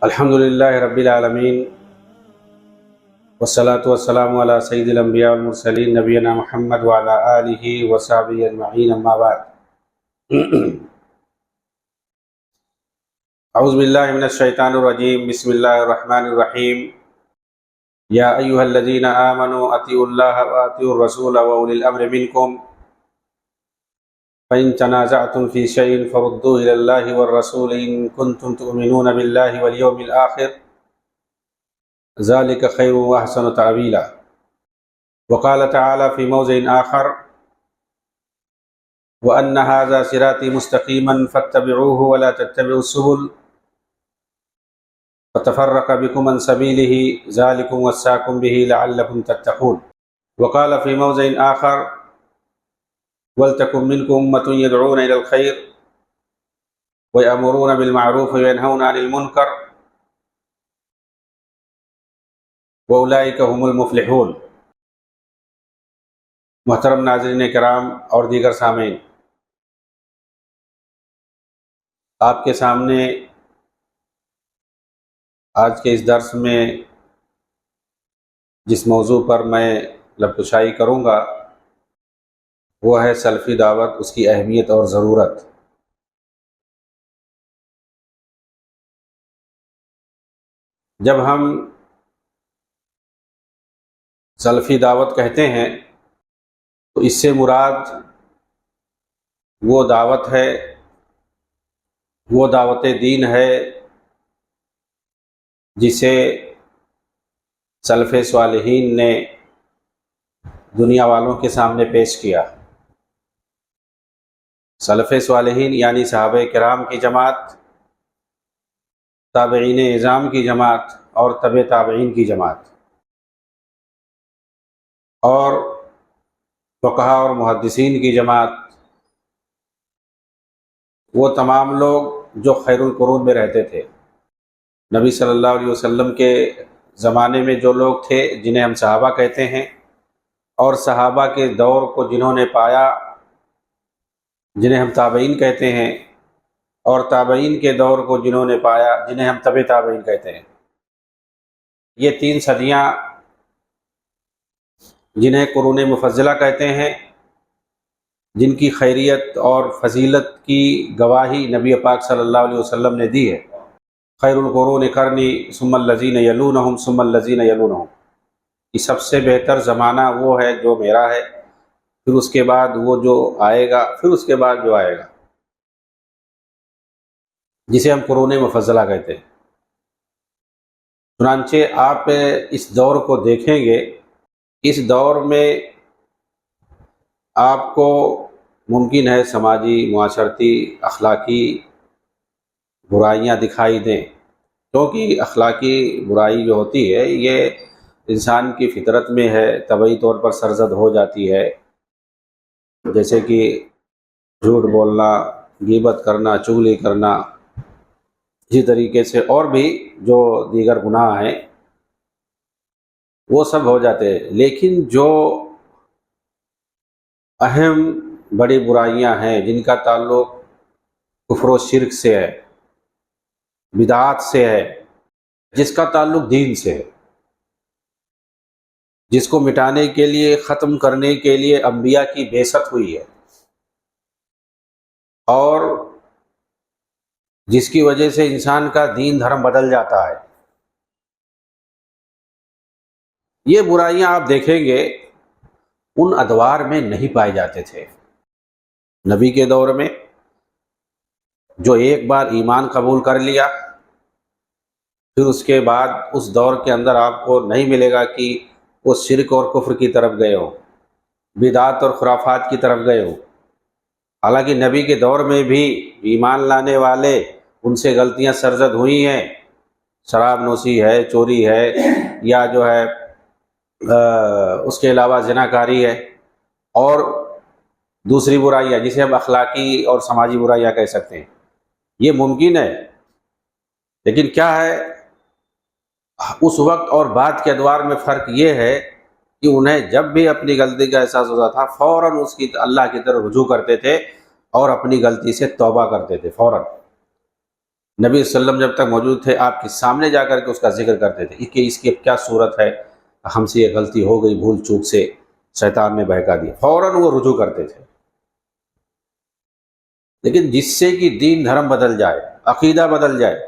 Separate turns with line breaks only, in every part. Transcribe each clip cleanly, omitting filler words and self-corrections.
الحمد للہ رب العالمین والصلاة والسلام علی سید الانبیاء والمرسلین نبینا محمد وعلی آلہ وصحبہ اجمعین، اما بعد۔ اعوذ باللہ من الشیطان الرجیم، بسم اللہ الرحمن الرحیم۔ یا ایہا الذین آمنوا اطیعوا اللہ واطیعوا الرسول واولی الامر منکم فإن تنازعتم في شيء فردوه إلى الله والرسول إن كنتم تؤمنون بالله واليوم الآخر ذلك خير وأحسن تأويلا۔ وقال تعالى في موضع آخر وأن هذا صراطي مستقيما فاتبعوه ولا تتبعوا السبل فتفرق بكم عن سبيله ذلكم وصاكم به لعلكم تتقون۔ وقال في موضع آخر وَلْتَكُن مِّنكُمْ أُمَّةٌ يَدْعُونَ إِلَى الْخَيْرِ وَيَأْمُرُونَ بِالْمَعْرُوفِ وَيَنْهَوْنَ عَنِ الْمُنكَرِ وَأُولَٰئِكَ هُمُ الْمُفْلِحُونَ۔ محترم ناظرین کرام اور دیگر سامعین، آپ کے سامنے آج کے اس درس میں جس موضوع پر میں لبکشائی کروں گا وہ ہے سلفی دعوت، اس کی اہمیت اور ضرورت۔ جب ہم سلفی دعوت کہتے ہیں تو اس سے مراد وہ دعوت ہے، وہ دعوت دین ہے جسے سلف صالحین نے دنیا والوں کے سامنے پیش کیا۔ سلف صالحین یعنی صحابہ کرام کی جماعت، تابعین اعظام کی جماعت اور تبع تابعین کی جماعت، اور فقہاء اور محدثین کی جماعت، وہ تمام لوگ جو خیر القرون میں رہتے تھے۔ نبی صلی اللہ علیہ وسلم کے زمانے میں جو لوگ تھے جنہیں ہم صحابہ کہتے ہیں، اور صحابہ کے دور کو جنہوں نے پایا جنہیں ہم تابعین کہتے ہیں، اور تابعین کے دور کو جنہوں نے پایا جنہیں ہم تبع تابعین کہتے ہیں۔ یہ 3 صدیاں جنہیں قرون مفضلہ کہتے ہیں، جن کی خیریت اور فضیلت کی گواہی نبی پاک صلی اللہ علیہ وسلم نے دی ہے۔ خیر القرون قرنی ثم الذین یلونہم ثم الذین یلونہم، یہ سب سے بہتر زمانہ وہ ہے جو میرا ہے، پھر اس کے بعد وہ جو آئے گا، پھر اس کے بعد جو آئے گا، جسے ہم قرون مفضلہ کہتے ہیں۔ چنانچہ آپ اس دور کو دیکھیں گے، اس دور میں آپ کو ممکن ہے سماجی، معاشرتی، اخلاقی برائیاں دکھائی دیں، کیونکہ اخلاقی برائی جو ہوتی ہے یہ انسان کی فطرت میں ہے، طبعی طور پر سرزد ہو جاتی ہے، جیسے کہ جھوٹ بولنا، غیبت کرنا، چغلی کرنا، اسی طریقے سے اور بھی جو دیگر گناہ ہیں وہ سب ہو جاتے ہیں۔ لیکن جو اہم بڑی برائیاں ہیں جن کا تعلق کفر و شرک سے ہے، بدعات سے ہے، جس کا تعلق دین سے ہے، جس کو مٹانے کے لیے، ختم کرنے کے لیے انبیاء کی بعثت ہوئی ہے، اور جس کی وجہ سے انسان کا دین دھرم بدل جاتا ہے، یہ برائیاں آپ دیکھیں گے ان ادوار میں نہیں پائے جاتے تھے۔ نبی کے دور میں جو ایک بار ایمان قبول کر لیا، پھر اس کے بعد اس دور کے اندر آپ کو نہیں ملے گا کہ وہ شرک اور کفر کی طرف گئے ہو، بدعات اور خرافات کی طرف گئے ہو۔ حالانکہ نبی کے دور میں بھی ایمان لانے والے ان سے غلطیاں سرزد ہوئی ہیں، شراب نوشی ہے، چوری ہے، یا جو ہے اس کے علاوہ زناکاری ہے، اور دوسری برائیاں جسے ہم اخلاقی اور سماجی برائیاں کہہ سکتے ہیں۔ یہ ممکن ہے، لیکن کیا ہے اس وقت اور بعد کے ادوار میں فرق یہ ہے کہ انہیں جب بھی اپنی غلطی کا احساس ہوتا تھا فوراً اس کی اللہ کی طرف رجوع کرتے تھے اور اپنی غلطی سے توبہ کرتے تھے فوراً۔ نبی صلی اللہ علیہ وسلم جب تک موجود تھے آپ کے سامنے جا کر کے اس کا ذکر کرتے تھے کہ اس کی اب کیا صورت ہے، ہم سے یہ غلطی ہو گئی، بھول چوک سے شیطان نے بہکا دیا، فوراً وہ رجوع کرتے تھے۔ لیکن جس سے کہ دین دھرم بدل جائے، عقیدہ بدل جائے،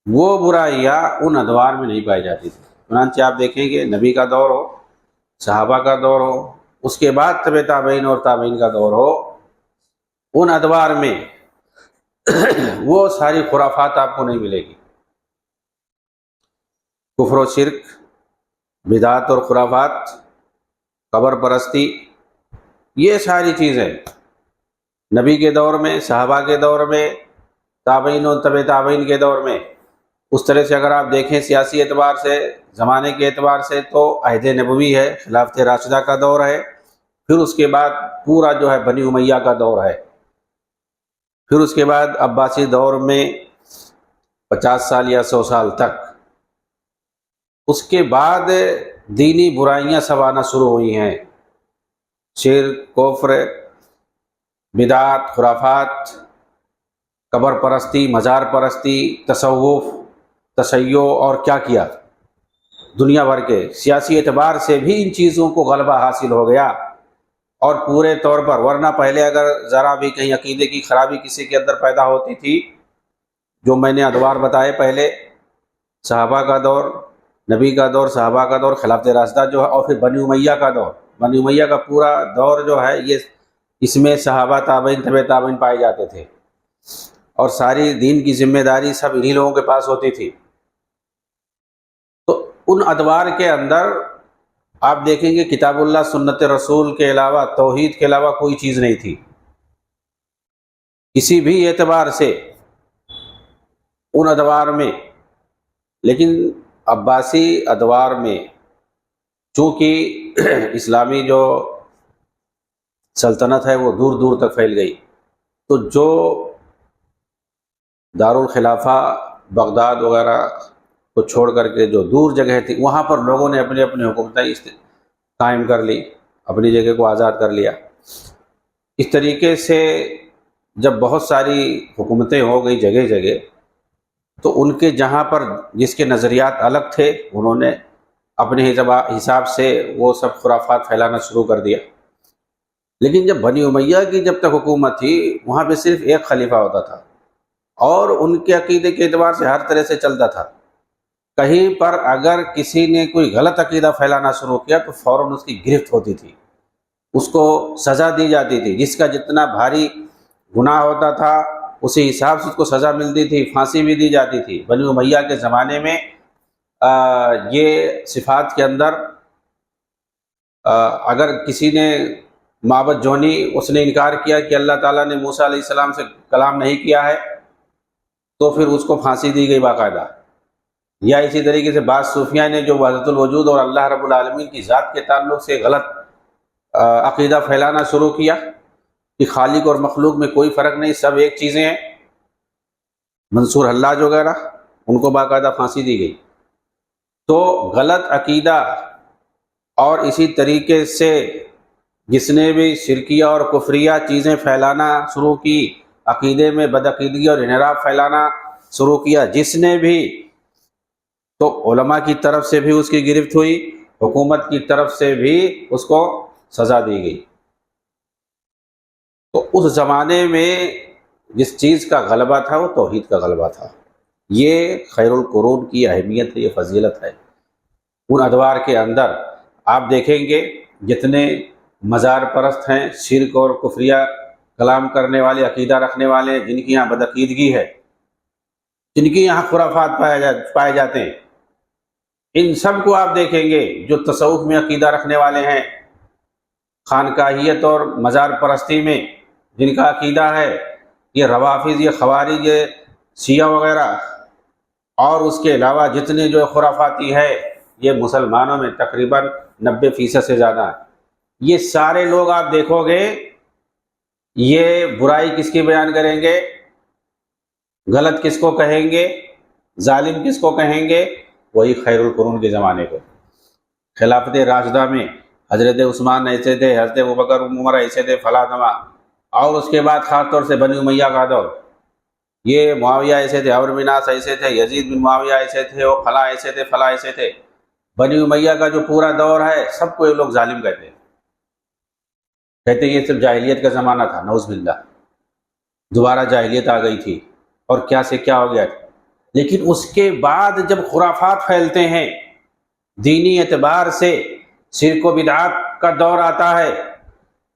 وہ برائیاں ان ادوار میں نہیں پائی جاتی تھی۔ چنانچہ آپ دیکھیں گے نبی کا دور ہو، صحابہ کا دور ہو، اس کے بعد طب تابعین اور تابعین کا دور ہو، ان ادوار میں وہ ساری خرافات آپ کو نہیں ملے گی۔ کفر و شرک، بدعت اور خرافات، قبر پرستی، یہ ساری چیزیں نبی کے دور میں، صحابہ کے دور میں، تابعین اور طب تابعین کے دور میں، اس طرح سے اگر آپ دیکھیں سیاسی اعتبار سے، زمانے کے اعتبار سے، تو عہد نبوی ہے، خلافت راشدہ کا دور ہے، پھر اس کے بعد پورا جو ہے بنی امیہ کا دور ہے، پھر اس کے بعد عباسی دور میں 50 سال یا 100 سال تک، اس کے بعد دینی برائیاں سب آنا شروع ہوئی ہیں، شرک، کفر، بدعت، خرافات، قبر پرستی، مزار پرستی، تصوف، تشیع، اور کیا کیا دنیا بھر کے سیاسی اعتبار سے بھی ان چیزوں کو غلبہ حاصل ہو گیا، اور پورے طور پر، ورنہ پہلے اگر ذرا بھی کہیں عقیدے کی خرابی کسی کے اندر پیدا ہوتی تھی، جو میں نے ادوار بتائے پہلے، صحابہ کا دور، نبی کا دور، صحابہ کا دور، خلافت راشدہ جو ہے، اور پھر بنی امیہ کا دور، بنی امیہ کا پورا دور جو ہے، یہ اس میں صحابہ، تابعین، طب تابعین پائے جاتے تھے، اور ساری دین کی ذمہ داری سب انہی لوگوں کے پاس ہوتی تھی۔ تو ان ادوار کے اندر آپ دیکھیں گے کتاب اللہ، سنت رسول کے علاوہ، توحید کے علاوہ کوئی چیز نہیں تھی کسی بھی اعتبار سے ان ادوار میں۔ لیکن عباسی ادوار میں چونکہ اسلامی جو سلطنت ہے وہ دور دور تک پھیل گئی، تو جو دارالخلافہ بغداد وغیرہ کو چھوڑ کر کے جو دور جگہ تھی، وہاں پر لوگوں نے اپنی اپنی حکومتیں قائم کر لی، اپنی جگہ کو آزاد کر لیا۔ اس طریقے سے جب بہت ساری حکومتیں ہو گئی جگہ جگہ، تو ان کے جہاں پر جس کے نظریات الگ تھے، انہوں نے اپنے حساب سے وہ سب خرافات پھیلانا شروع کر دیا۔ لیکن جب بنی امیہ کی جب تک حکومت تھی، وہاں پہ صرف ایک خلیفہ ہوتا تھا، اور ان کے عقیدے کے اعتبار سے ہر طرح سے چلتا تھا۔ کہیں پر اگر کسی نے کوئی غلط عقیدہ پھیلانا شروع کیا تو فوراً اس کی گرفت ہوتی تھی، اس کو سزا دی جاتی تھی، جس کا جتنا بھاری گناہ ہوتا تھا اسی حساب سے اس کو سزا ملتی تھی، پھانسی بھی دی جاتی تھی۔ بنی امیہ کے زمانے میں یہ صفات کے اندر اگر کسی نے معبد جونی اس نے انکار کیا کہ اللہ تعالیٰ نے موسیٰ علیہ السلام سے کلام نہیں کیا ہے، تو پھر اس کو پھانسی دی گئی باقاعدہ۔ یا اسی طریقے سے بعض صوفیہ نے جو وحدت الوجود اور اللہ رب العالمین کی ذات کے تعلق سے غلط عقیدہ پھیلانا شروع کیا کہ خالق اور مخلوق میں کوئی فرق نہیں، سب ایک چیزیں ہیں، منصور حلاج وغیرہ، ان کو باقاعدہ پھانسی دی گئی۔ تو غلط عقیدہ، اور اسی طریقے سے جس نے بھی شرکیہ اور کفریہ چیزیں پھیلانا شروع کی، عقیدے میں بدعقیدگی اور انحراف پھیلانا شروع کیا جس نے بھی، تو علماء کی طرف سے بھی اس کی گرفت ہوئی، حکومت کی طرف سے بھی اس کو سزا دی گئی۔ تو اس زمانے میں جس چیز کا غلبہ تھا وہ توحید کا غلبہ تھا۔ یہ خیر القرون کی اہمیت ہے، یہ فضیلت ہے۔ ان ادوار کے اندر آپ دیکھیں گے جتنے مزار پرست ہیں، شرک اور کفریہ کلام کرنے والے، عقیدہ رکھنے والے، جن کی یہاں بدعقیدگی ہے، جن کی یہاں خرافات پائے جاتے ہیں، ان سب کو آپ دیکھیں گے جو تصوف میں عقیدہ رکھنے والے ہیں، خانقاہیت اور مزار پرستی میں جن کا عقیدہ ہے، یہ روافض، یہ خوارج، یہ شیعہ وغیرہ، اور اس کے علاوہ جتنے جو خرافاتی ہے، یہ مسلمانوں میں تقریباً 90% سے زیادہ ہیں۔ یہ سارے لوگ آپ دیکھو گے، یہ برائی کس کی بیان کریں گے، غلط کس کو کہیں گے، ظالم کس کو کہیں گے؟ وہی خیر القرون کے زمانے کو۔ خلافت راشدہ میں حضرت عثمان ایسے تھے، حضرت ابوبکر عمر ایسے تھے، فلاں تمام، اور اس کے بعد خاص طور سے بنی امیہ کا دور، یہ معاویہ ایسے تھے، عمرو بن عاص ایسے تھے، یزید بن معاویہ ایسے تھے، وہ فلاں ایسے تھے، فلاں ایسے تھے۔ بنی امیہ کا جو پورا دور ہے سب کو یہ لوگ ظالم کہتے ہیں یہ صرف جاہلیت کا زمانہ تھا، نعوذ باللہ، دوبارہ جاہلیت آ گئی تھی اور کیا سے کیا ہو گیا تھا۔ لیکن اس کے بعد جب خرافات پھیلتے ہیں، دینی اعتبار سے شرک و بدعات کا دور آتا ہے،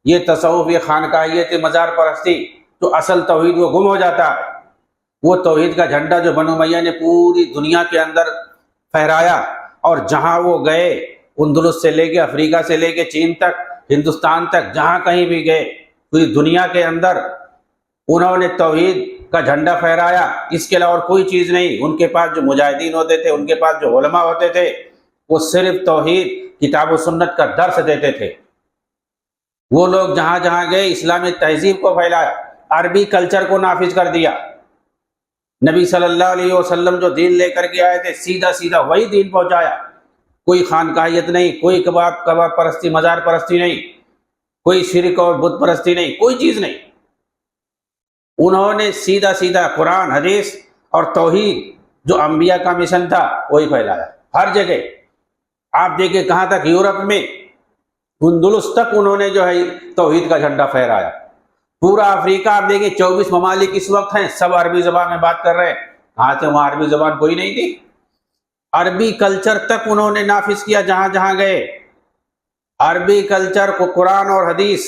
یہ تصوف، یہ خانقاہیت، مزار پرستی، تو اصل توحید وہ گم ہو جاتا ہے۔ وہ توحید کا جھنڈا جو بنو امیہ نے پوری دنیا کے اندر پھہرایا، اور جہاں وہ گئے، اندلس سے لے کے افریقہ سے لے کے چین تک، ہندوستان تک، جہاں کہیں بھی گئے پوری دنیا کے اندر انہوں نے توحید کا جھنڈا پھہرایا۔ اس کے علاوہ اور کوئی چیز نہیں۔ ان کے پاس جو مجاہدین ہوتے تھے، ان کے پاس جو علماء ہوتے تھے، وہ صرف توحید، کتاب و سنت کا درس دیتے تھے۔ وہ لوگ جہاں جہاں گئے اسلامی تہذیب کو پھیلایا، عربی کلچر کو نافذ کر دیا۔ نبی صلی اللہ علیہ وسلم جو دین لے کر کے آئے تھے، سیدھا سیدھا وہی دین پہنچایا۔ کوئی خانقاہیت نہیں، کوئی کباب پرستی، مزار پرستی نہیں، کوئی شرک اور بت پرستی نہیں، کوئی چیز نہیں۔ انہوں نے سیدھا سیدھا قرآن، حدیث اور توحید جو انبیاء کا مشن تھا وہی پھیلایا ہر جگہ۔ آپ دیکھیں کہاں تک، یورپ میں اندلس تک انہوں نے جو ہے توحید کا جھنڈا پھہرایا۔ پورا افریقہ آپ دیکھیں 24 ممالک اس وقت ہیں، سب عربی زبان میں بات کر رہے ہیں۔ کہاں سے وہاں عربی زبان کوئی نہیں تھی۔ عربی کلچر تک انہوں نے نافذ کیا جہاں جہاں گئے۔ عربی کلچر کو، قرآن اور حدیث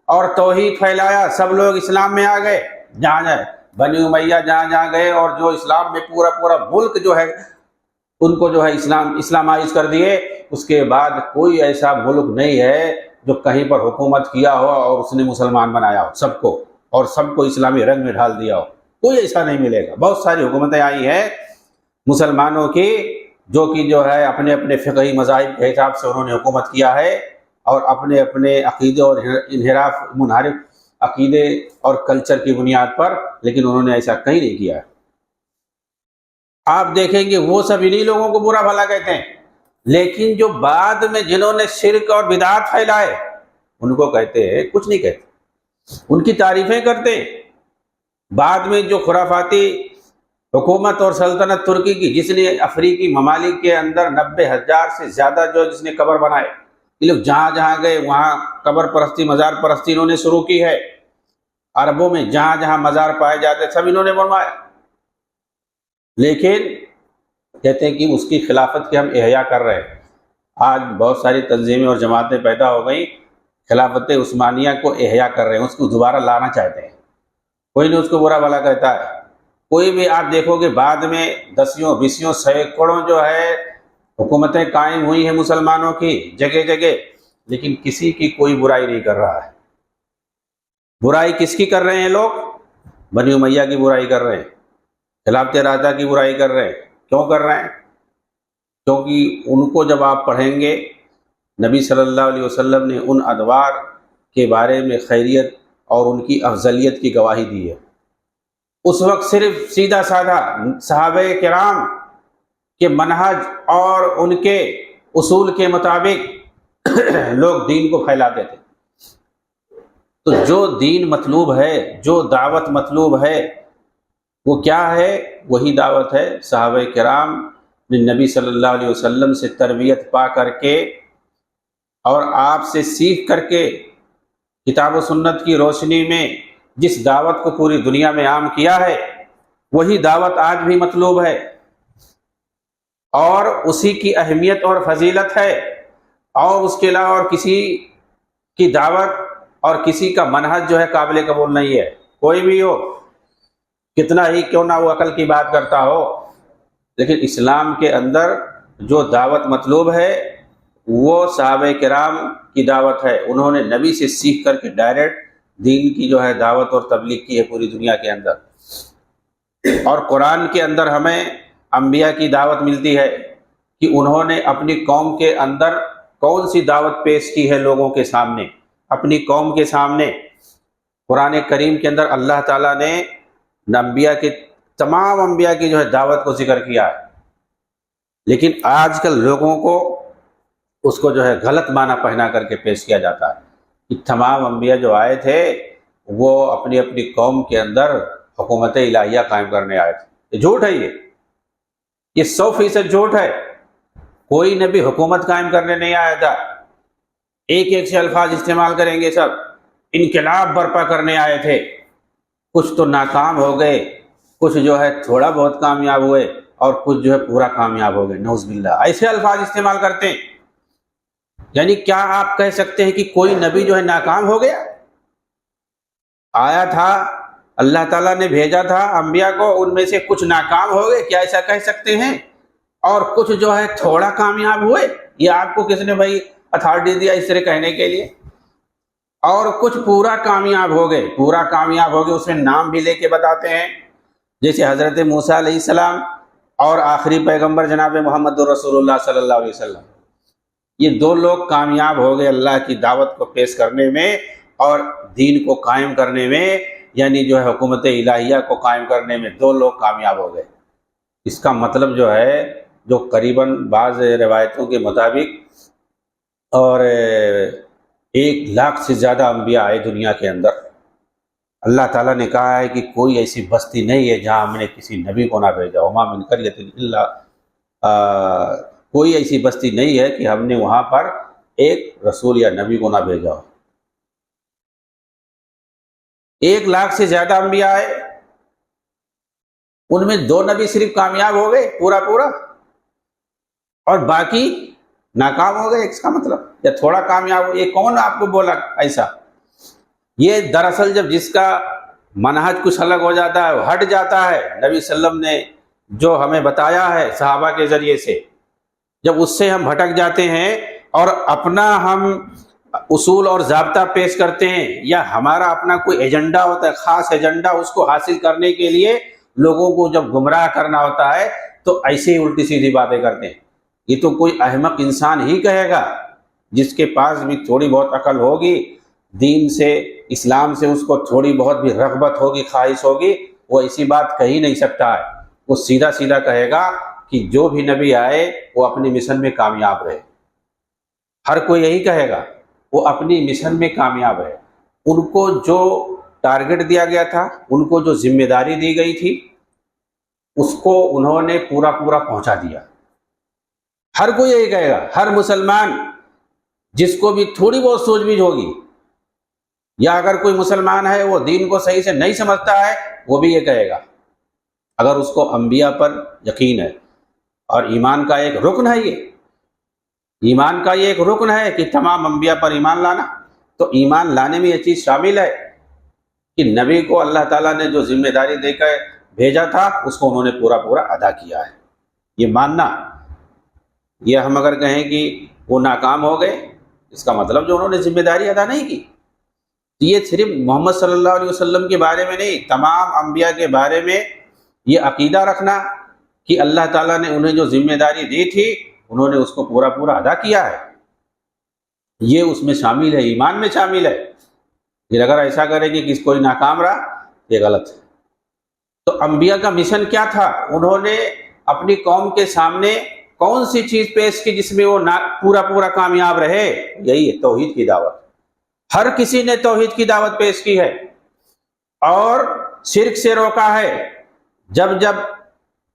اور توحید پھیلایا، سب لوگ اسلام میں آ گئے جہاں جہاں۔ بنی امیہ جہاں جہاں گئے اور جو اسلام میں پورا ملک جو ہے ان کو جو ہے اسلامائز کر دیے۔ اس کے بعد کوئی ایسا ملک نہیں ہے جو کہیں پر حکومت کیا ہو اور اس نے مسلمان بنایا ہو سب کو، اور سب کو اسلامی رنگ میں ڈھال دیا ہو۔ کوئی ایسا نہیں ملے گا۔ بہت ساری حکومتیں آئی ہیں مسلمانوں کی، جو کہ جو ہے اپنے اپنے فقہی مذاہب کے حساب سے انہوں نے حکومت کیا ہے، اور اپنے اپنے عقیدے اور منحرف عقیدے اور کلچر کی بنیاد پر، لیکن انہوں نے ایسا کہیں نہیں کیا ہے۔ آپ دیکھیں گے وہ سب انہی لوگوں کو برا بھلا کہتے ہیں، لیکن جو بعد میں جنہوں نے شرک اور بدعات پھیلائے ان کو کہتے ہیں، کچھ نہیں کہتے، ان کی تعریفیں کرتے ہیں۔ بعد میں جو خرافاتی حکومت اور سلطنت ترکی کی، جس نے افریقی ممالک کے اندر 90,000 سے زیادہ جو جس نے قبر بنائے، یہ لوگ جہاں جہاں گئے وہاں قبر پرستی، مزار پرستی انہوں نے شروع کی ہے۔ عربوں میں جہاں جہاں مزار پائے جاتے سب انہوں نے بنوایا، لیکن کہتے ہیں کہ اس کی خلافت کی ہم احیا کر رہے ہیں۔ آج بہت ساری تنظیمیں اور جماعتیں پیدا ہو گئیں، خلافت عثمانیہ کو احیا کر رہے ہیں، اس کو دوبارہ لانا چاہتے ہیں۔ کوئی نہیں اس کو برا بھلا کہتا ہے۔ کوئی بھی آپ دیکھو گے بعد میں 10 20 سینکڑوں جو ہے حکومتیں قائم ہوئی ہیں مسلمانوں کی جگہ جگہ، لیکن کسی کی کوئی برائی نہیں کر رہا ہے۔ برائی کس کی کر رہے ہیں لوگ؟ بنی امیہ کی برائی کر رہے ہیں، خلافت راشدہ کی برائی کر رہے ہیں۔ کیوں کر رہے ہیں؟ کیونکہ ان کو جب آپ پڑھیں گے، نبی صلی اللہ علیہ وسلم نے ان ادوار کے بارے میں خیریت اور ان کی افضلیت کی گواہی دی ہے۔ اس وقت صرف سیدھا سادہ صحابہ کرام کے منہج اور ان کے اصول کے مطابق لوگ دین کو پھیلاتے تھے۔ تو جو دین مطلوب ہے، جو دعوت مطلوب ہے، وہ کیا ہے؟ وہی دعوت ہے۔ صحابہ کرام نے نبی صلی اللہ علیہ وسلم سے تربیت پا کر کے اور آپ سے سیکھ کر کے کتاب و سنت کی روشنی میں جس دعوت کو پوری دنیا میں عام کیا ہے، وہی دعوت آج بھی مطلوب ہے، اور اسی کی اہمیت اور فضیلت ہے۔ اور اس کے علاوہ اور کسی کی دعوت اور کسی کا منہج جو ہے قابل قبول نہیں ہے۔ کوئی بھی ہو، کتنا ہی کیوں نہ وہ عقل کی بات کرتا ہو، لیکن اسلام کے اندر جو دعوت مطلوب ہے وہ صحابہ کرام کی دعوت ہے۔ انہوں نے نبی سے سیکھ کر کے ڈائریکٹ دین کی جو ہے دعوت اور تبلیغ کی ہے پوری دنیا کے اندر۔ اور قرآن کے اندر ہمیں انبیاء کی دعوت ملتی ہے کہ انہوں نے اپنی قوم کے اندر کون سی دعوت پیش کی ہے لوگوں کے سامنے، اپنی قوم کے سامنے۔ قرآن کریم کے اندر اللہ تعالیٰ نے انبیاء کے تمام انبیاء کی جو ہے دعوت کو ذکر کیا ہے، لیکن آج کل لوگوں کو اس کو جو ہے غلط معنی پہنا کر کے پیش کیا جاتا ہے کہ تمام انبیاء جو آئے تھے وہ اپنی اپنی قوم کے اندر حکومت الہیہ قائم کرنے آئے تھے. یہ جھوٹ ہے، یہ 100% جھوٹ ہے. کوئی نبی حکومت قائم کرنے نہیں آیا تھا. ایک ایک سے الفاظ استعمال کریں گے سب. انقلاب برپا کرنے آئے تھے. کچھ تو ناکام ہو گئے، کچھ جو ہے تھوڑا بہت کامیاب ہوئے، اور کچھ جو ہے پورا کامیاب ہو گئے. نعوذ باللہ، ایسے الفاظ استعمال کرتے ہیں. یعنی کیا آپ کہہ سکتے ہیں کہ کوئی نبی جو ہے ناکام ہو گیا؟ آیا تھا، اللہ تعالیٰ نے بھیجا تھا انبیاء کو، ان میں سے کچھ ناکام ہو گئے، کیا ایسا کہہ سکتے ہیں؟ اور کچھ جو ہے تھوڑا کامیاب ہوئے؟ یہ آپ کو کس نے بھائی اتھارٹی دیا اس طرح کہنے کے لیے؟ اور کچھ پورا کامیاب ہو گئے. پورا کامیاب ہو گئے اس میں نام بھی لے کے بتاتے ہیں، جیسے حضرت موسیٰ علیہ السلام اور آخری پیغمبر جناب محمد رسول اللہ صلی اللہ علیہ وسلم. یہ دو لوگ کامیاب ہو گئے اللہ کی دعوت کو پیش کرنے میں اور دین کو قائم کرنے میں، یعنی جو ہے حکومت الہیہ کو قائم کرنے میں دو لوگ کامیاب ہو گئے. اس کا مطلب جو ہے، جو قریباً بعض روایتوں کے مطابق اور 1,00,000 سے زیادہ انبیاء آئے دنیا کے اندر. اللہ تعالیٰ نے کہا ہے کہ کوئی ایسی بستی نہیں ہے جہاں ہم نے کسی نبی کو نہ بھیجا. وما من قریۃ الا کوئی ایسی بستی نہیں ہے کہ ہم نے وہاں پر ایک رسول یا نبی کو نہ بھیجا ہو. 1,00,000 سے زیادہ انبیاء آئے، ان میں 2 نبی صرف کامیاب ہو گئے پورا، اور باقی ناکام ہو گئے. اس کا مطلب یا تھوڑا کامیاب ہو، یہ کون آپ کو بولا ایسا؟ یہ دراصل جب جس کا منہج کچھ الگ ہو جاتا ہے، ہٹ جاتا ہے، نبی صلی اللہ علیہ وسلم نے جو ہمیں بتایا ہے صحابہ کے ذریعے سے، جب اس سے ہم بھٹک جاتے ہیں اور اپنا ہم اصول اور ضابطہ پیش کرتے ہیں، یا ہمارا اپنا کوئی ایجنڈا ہوتا ہے، خاص ایجنڈا، اس کو حاصل کرنے کے لیے لوگوں کو جب گمراہ کرنا ہوتا ہے تو ایسے ہی الٹی سیدھی باتیں کرتے ہیں. یہ تو کوئی احمق انسان ہی کہے گا، جس کے پاس بھی تھوڑی بہت عقل ہوگی، دین سے، اسلام سے اس کو تھوڑی بہت بھی رغبت ہوگی، خواہش ہوگی، وہ ایسی بات کہہ ہی نہیں سکتا ہے. وہ سیدھا سیدھا کہے گا کہ جو بھی نبی آئے وہ اپنی مشن میں کامیاب رہے. ہر کوئی یہی کہے گا، وہ اپنی مشن میں کامیاب ہے. ان کو جو ٹارگٹ دیا گیا تھا، ان کو جو ذمہ داری دی گئی تھی، اس کو انہوں نے پورا پہنچا دیا. ہر کوئی یہی کہے گا، ہر مسلمان جس کو بھی تھوڑی بہت سوچ بوجھ ہوگی، یا اگر کوئی مسلمان ہے وہ دین کو صحیح سے نہیں سمجھتا ہے، وہ بھی یہ کہے گا، اگر اس کو انبیاء پر یقین ہے. اور ایمان کا ایک رکن ہے، یہ ایمان کا یہ ایک رکن ہے کہ تمام انبیاء پر ایمان لانا. تو ایمان لانے میں یہ چیز شامل ہے کہ نبی کو اللہ تعالیٰ نے جو ذمہ داری دے کر بھیجا تھا اس کو انہوں نے پورا ادا کیا ہے. یہ ماننا. یہ ہم اگر کہیں کہ وہ ناکام ہو گئے، اس کا مطلب جو انہوں نے ذمہ داری ادا نہیں کی. یہ صرف محمد صلی اللہ علیہ وسلم کے بارے میں نہیں، تمام انبیاء کے بارے میں یہ عقیدہ رکھنا کہ اللہ تعالیٰ نے انہیں جو ذمہ داری دی تھی انہوں نے اس کو پورا ادا کیا ہے، یہ اس میں شامل ہے، ایمان میں شامل ہے. پھر اگر ایسا کرے کہ کوئی ناکام رہا، یہ غلط ہے. تو انبیاء کا مشن کیا تھا؟ انہوں نے اپنی قوم کے سامنے کون سی چیز پیش کی جس میں وہ پورا کامیاب رہے؟ یہی ہے توحید کی دعوت. ہر کسی نے توحید کی دعوت پیش کی ہے اور شرک سے روکا ہے. جب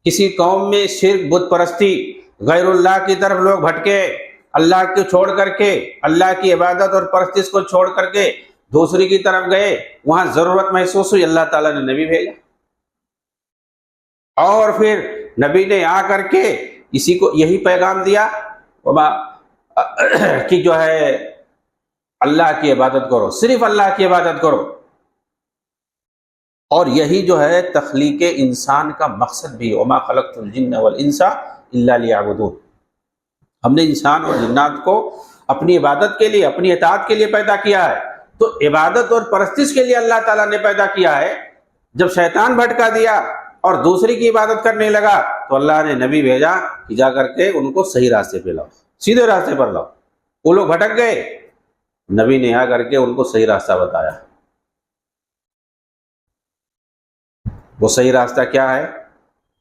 کسی قوم میں شرک، بت پرستی، غیر اللہ کی طرف لوگ بھٹکے، اللہ کو چھوڑ کر کے، اللہ کی عبادت اور پرستش کو چھوڑ کر کے دوسری کی طرف گئے، وہاں ضرورت محسوس ہوئی، اللہ تعالیٰ نے نبی بھیجا. اور پھر نبی نے آ کر کے اسی کو یہی پیغام دیا کہ جو ہے اللہ کی عبادت کرو، صرف اللہ کی عبادت کرو. اور یہی جو ہے تخلیق انسان کا مقصد بھی، وما خلقت الجن والانس الا لیعبدون. ہم نے انسان اور جنات کو اپنی عبادت کے لیے، اپنی اطاعت کے لیے پیدا کیا ہے. تو عبادت اور پرستش کے لیے اللہ تعالیٰ نے پیدا کیا ہے. جب شیطان بھٹکا دیا اور دوسری کی عبادت کرنے لگا تو اللہ نے نبی بھیجا کہ جا کر کے ان کو صحیح راستے پہ لاؤ، سیدھے راستے پر لاؤ. وہ لوگ بھٹک گئے، نبی نے آ کر کے ان کو صحیح راستہ بتایا. وہ صحیح راستہ کیا ہے؟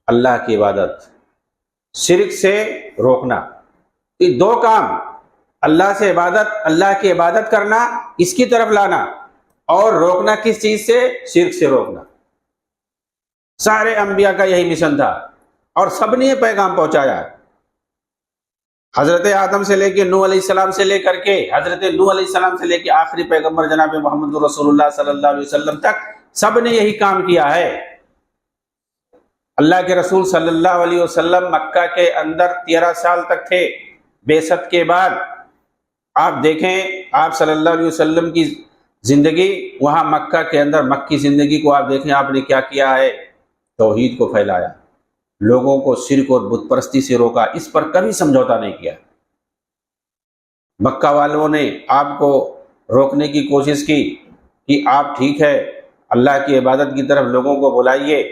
اللہ کی عبادت، شرک سے روکنا. یہ دو کام، اللہ سے عبادت، اللہ کی عبادت کرنا، اس کی طرف لانا، اور روکنا کس چیز سے؟ شرک سے روکنا. سارے انبیاء کا یہی مشن تھا اور سب نے یہ پیغام پہنچایا. حضرت آدم سے لے کے نوح علیہ السلام سے لے کر کے حضرت نوح علیہ السلام سے لے کے آخری پیغمبر جناب محمد رسول اللہ صلی اللہ علیہ وسلم تک سب نے یہی کام کیا ہے. اللہ کے رسول صلی اللہ علیہ وسلم مکہ کے اندر 13 سال تک تھے. بعثت کے بعد آپ دیکھیں آپ صلی اللہ علیہ وسلم کی زندگی وہاں مکہ کے اندر مکی زندگی کو آپ دیکھیں آپ نے کیا کیا ہے. توحید کو پھیلایا، لوگوں کو شرک اور بت پرستی سے روکا، اس پر کبھی سمجھوتا نہیں کیا. مکہ والوں نے آپ کو روکنے کی کوشش کی کہ آپ ٹھیک ہے اللہ کی عبادت کی طرف لوگوں کو بلائیے،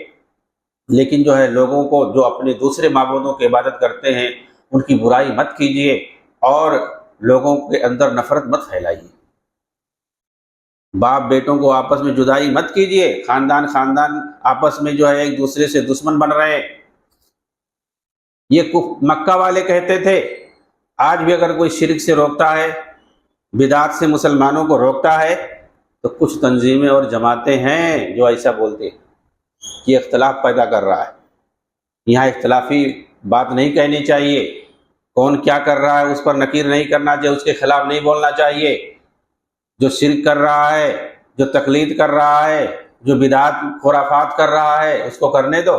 لیکن جو ہے لوگوں کو جو اپنے دوسرے معبودوں کی عبادت کرتے ہیں ان کی برائی مت کیجیے اور لوگوں کے اندر نفرت مت پھیلائیے. باپ بیٹوں کو آپس میں جدائی مت کیجیے، خاندان آپس میں جو ہے ایک دوسرے سے دشمن بن رہے ہیں. یہ مکہ والے کہتے تھے. آج بھی اگر کوئی شرک سے روکتا ہے، بدعات سے مسلمانوں کو روکتا ہے، تو کچھ تنظیمیں اور جماعتیں ہیں جو ایسا بولتے ہیں کہ اختلاف پیدا کر رہا ہے. یہاں اختلافی بات نہیں کہنی چاہیے، کون کیا کر رہا ہے اس پر نکیر نہیں کرنا چاہیے، اس کے خلاف نہیں بولنا چاہیے. جو شرک کر رہا ہے، جو تقلید کر رہا ہے، جو بدعات خرافات کر رہا ہے اس کو کرنے دو،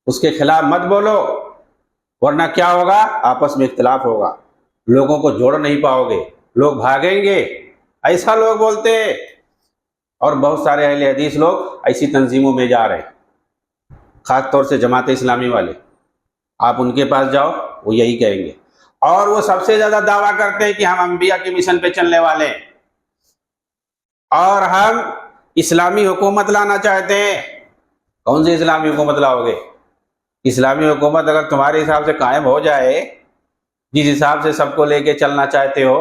اس کے خلاف مت بولو، ورنہ کیا ہوگا؟ آپس میں اختلاف ہوگا، لوگوں کو جوڑ نہیں پاؤ گے، لوگ بھاگیں گے. ایسا لوگ بولتے ہیں اور بہت سارے اہل حدیث لوگ ایسی تنظیموں میں جا رہے ہیں، خاص طور سے جماعت اسلامی والے. آپ ان کے پاس جاؤ وہ یہی کہیں گے، اور وہ سب سے زیادہ دعویٰ کرتے ہیں کہ ہم انبیاء کے مشن پہ چلنے والے ہیں اور ہم اسلامی حکومت لانا چاہتے ہیں. کون سی اسلامی حکومت لاؤ گے؟ اسلامی حکومت اگر تمہارے حساب سے قائم ہو جائے، جس حساب سے سب کو لے کے چلنا چاہتے ہو،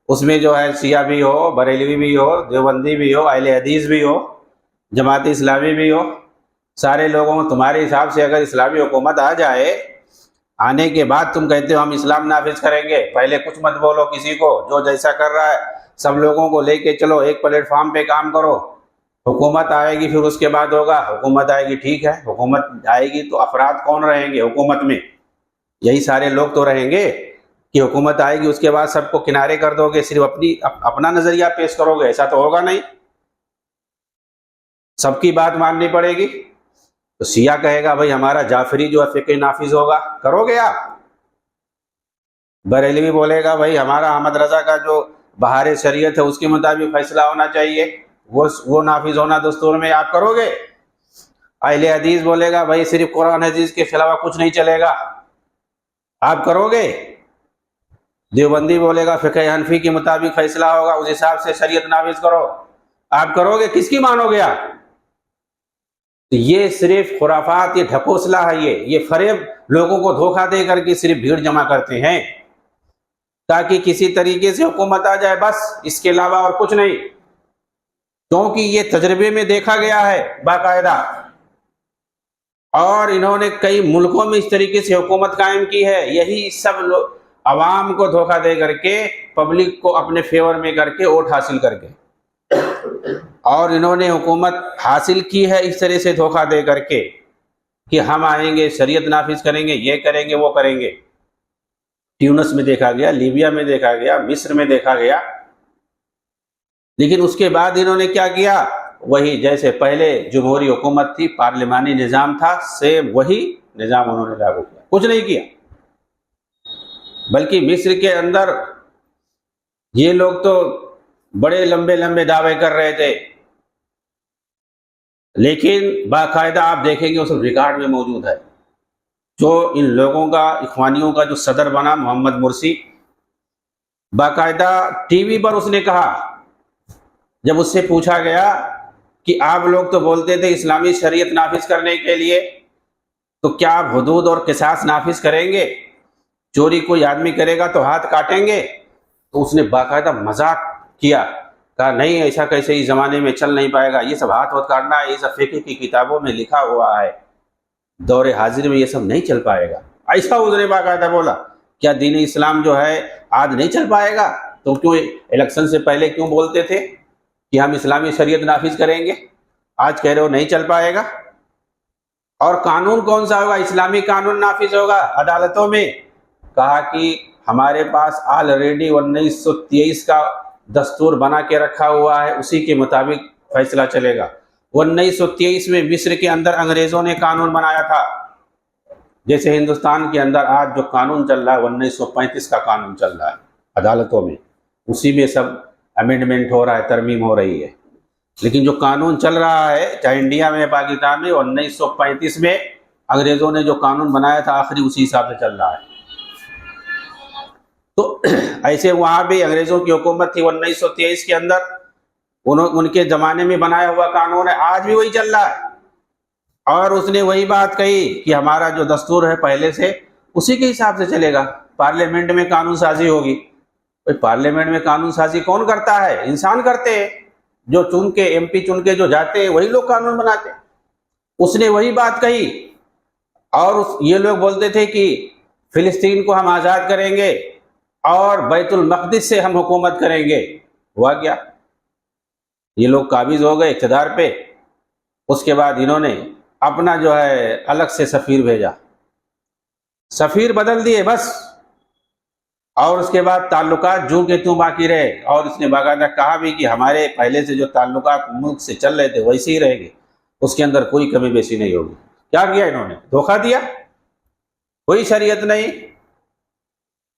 اس میں جو ہے شیعہ بھی ہو، بریلوی بھی ہو، دیوبندی بھی ہو، اہل حدیث بھی ہو، جماعت اسلامی بھی ہو، سارے لوگوں تمہارے حساب سے اگر اسلامی حکومت آ جائے، آنے کے بعد تم کہتے ہو ہم اسلام نافذ کریں گے، پہلے کچھ مت بولو کسی کو، جو جیسا کر رہا ہے سب لوگوں کو لے کے چلو، ایک پلیٹ فارم پہ کام کرو. حکومت آئے گی پھر اس کے بعد ہوگا. حکومت آئے گی، ٹھیک ہے، حکومت آئے گی تو افراد کون رہیں گے حکومت میں؟ یہی سارے لوگ تو رہیں گے کہ حکومت آئے گی اس کے بعد سب کو کنارے کر دو گے، صرف اپنا نظریہ پیش کرو گے. ایسا تو ہوگا نہیں، سب کی بات ماننی پڑے گی. تو شیعہ کہے گا بھائی ہمارا جعفری جو ہے فقہ نافذ ہوگا، کرو گے آپ. بریلوی بولے گا بھائی ہمارا احمد رضا کا جو بہار شریعت ہے اس کے مطابق فیصلہ ہونا چاہیے، وہ نافذ ہونا دستور میں، آپ کرو گے. اہل حدیث بولے گا بھائی صرف قرآن حدیث کے خلاف کچھ نہیں چلے گا، آپ کرو گے. دیوبندی بولے گا فقہ حنفی کے مطابق فیصلہ ہوگا، اس حساب سے شریعت نافذ کرو، آپ کرو گے. کس کی مانو گے آپ؟ یہ صرف خرافات، یہ ڈھکوسلا ہے، یہ فریب لوگوں کو دھوکہ دے کر کے صرف بھیڑ جمع کرتے ہیں تاکہ کسی طریقے سے حکومت آ جائے، بس اس کے علاوہ اور کچھ نہیں. کیونکہ یہ تجربے میں دیکھا گیا ہے باقاعدہ، اور انہوں نے کئی ملکوں میں اس طریقے سے حکومت قائم کی ہے. یہی سب لوگ عوام کو دھوکہ دے کر کے، پبلک کو اپنے فیور میں کر کے، ووٹ حاصل کر کے، اور انہوں نے حکومت حاصل کی ہے اس طرح سے دھوکہ دے کر کے کہ ہم آئیں گے، شریعت نافذ کریں گے، یہ کریں گے، وہ کریں گے. ٹیونس میں دیکھا گیا، لیبیا میں دیکھا گیا، مصر میں دیکھا گیا. لیکن اس کے بعد انہوں نے کیا کیا؟ وہی جیسے پہلے جمہوری حکومت تھی، پارلیمانی نظام تھا، سیم وہی نظام انہوں نے لاگو کیا، کچھ نہیں کیا. بلکہ مصر کے اندر یہ لوگ تو بڑے لمبے لمبے دعوے کر رہے تھے، لیکن باقاعدہ آپ دیکھیں گے اس ریکارڈ میں موجود ہے. جو ان لوگوں کا، اخوانیوں کا جو صدر بنا محمد مرسی، باقاعدہ ٹی وی پر اس نے کہا، جب اس سے پوچھا گیا کہ آپ لوگ تو بولتے تھے اسلامی شریعت نافذ کرنے کے لیے، تو کیا آپ حدود اور قصاص نافذ کریں گے؟ چوری کوئی آدمی کرے گا تو ہاتھ کاٹیں گے؟ تو اس نے باقاعدہ مذاق کیا، کہا نہیں ایسا کیسے اس زمانے میں چل نہیں پائے گا، یہ سب ہاتھ کاٹنا ہے، یہ سب فقہ کی کتابوں میں لکھا ہوا ہے، دور حاضر میں یہ سب نہیں چل پائے گا. ایسا اس نے باقاعدہ بولا. کیا دین اسلام جو ہے آج نہیں چل پائے گا؟ تو کیوں الیکشن سے پہلے کیوں بولتے تھے کہ ہم اسلامی شریعت نافذ کریں گے؟ آج کہہ رہے ہو نہیں چل پائے گا. اور قانون کون سا ہوگا؟ اسلامی قانون نافذ ہوگا عدالتوں میں۔ کہا کہ ہمارے پاس آلریڈی 1923 کا دستور بنا کے رکھا ہوا ہے، اسی کے مطابق فیصلہ چلے گا۔ 1923 میں مصر کے اندر انگریزوں نے قانون بنایا تھا، جیسے ہندوستان کے اندر آج جو قانون چل رہا ہے 1935 کا قانون چل رہا ہے عدالتوں میں، اسی میں سب امینڈمنٹ ہو رہا ہے، ترمیم ہو رہی ہے۔ لیکن جو قانون چل رہا ہے چاہے انڈیا میں پاکستان میں، 1935 میں انگریزوں نے جو قانون بنایا تھا آخری اسی حساب سے چل رہا ہے۔ تو ایسے وہاں بھی انگریزوں کی حکومت تھی 1923 کے اندر، ان کے زمانے میں بنایا ہوا قانون ہے، آج بھی وہی چل رہا ہے۔ اور اس نے وہی بات کہی کہ ہمارا جو دستور ہے پہلے سے اسی کے حساب سے چلے گا، پارلیمنٹ میں قانون سازی ہوگی۔ پارلیمنٹ میں قانون سازی کون کرتا ہے؟ انسان کرتے ہیں، جو چن کے ایم پی چن کے جو جاتے ہیں وہی لوگ قانون بناتے ہیں۔ اس نے وہی بات کہی، اور یہ لوگ بولتے تھے کہ فلسطین کو ہم آزاد کریں گے اور بیت المقدس سے ہم حکومت کریں گے۔ ہوا کیا؟ یہ لوگ قابض ہو گئے اقتدار پہ، اس کے بعد انہوں نے اپنا جو ہے الگ سے سفیر بھیجا، سفیر بدل دیے بس، اور اس کے بعد تعلقات جو کہ توں باقی رہے۔ اور اس نے باقاعدہ کہا بھی کہ ہمارے پہلے سے جو تعلقات ملک سے چل رہے تھے ویسے ہی رہیں گے، اس کے اندر کوئی کمی بیشی نہیں ہوگی۔ کیا کیا انہوں نے؟ دھوکہ دیا، کوئی شریعت نہیں۔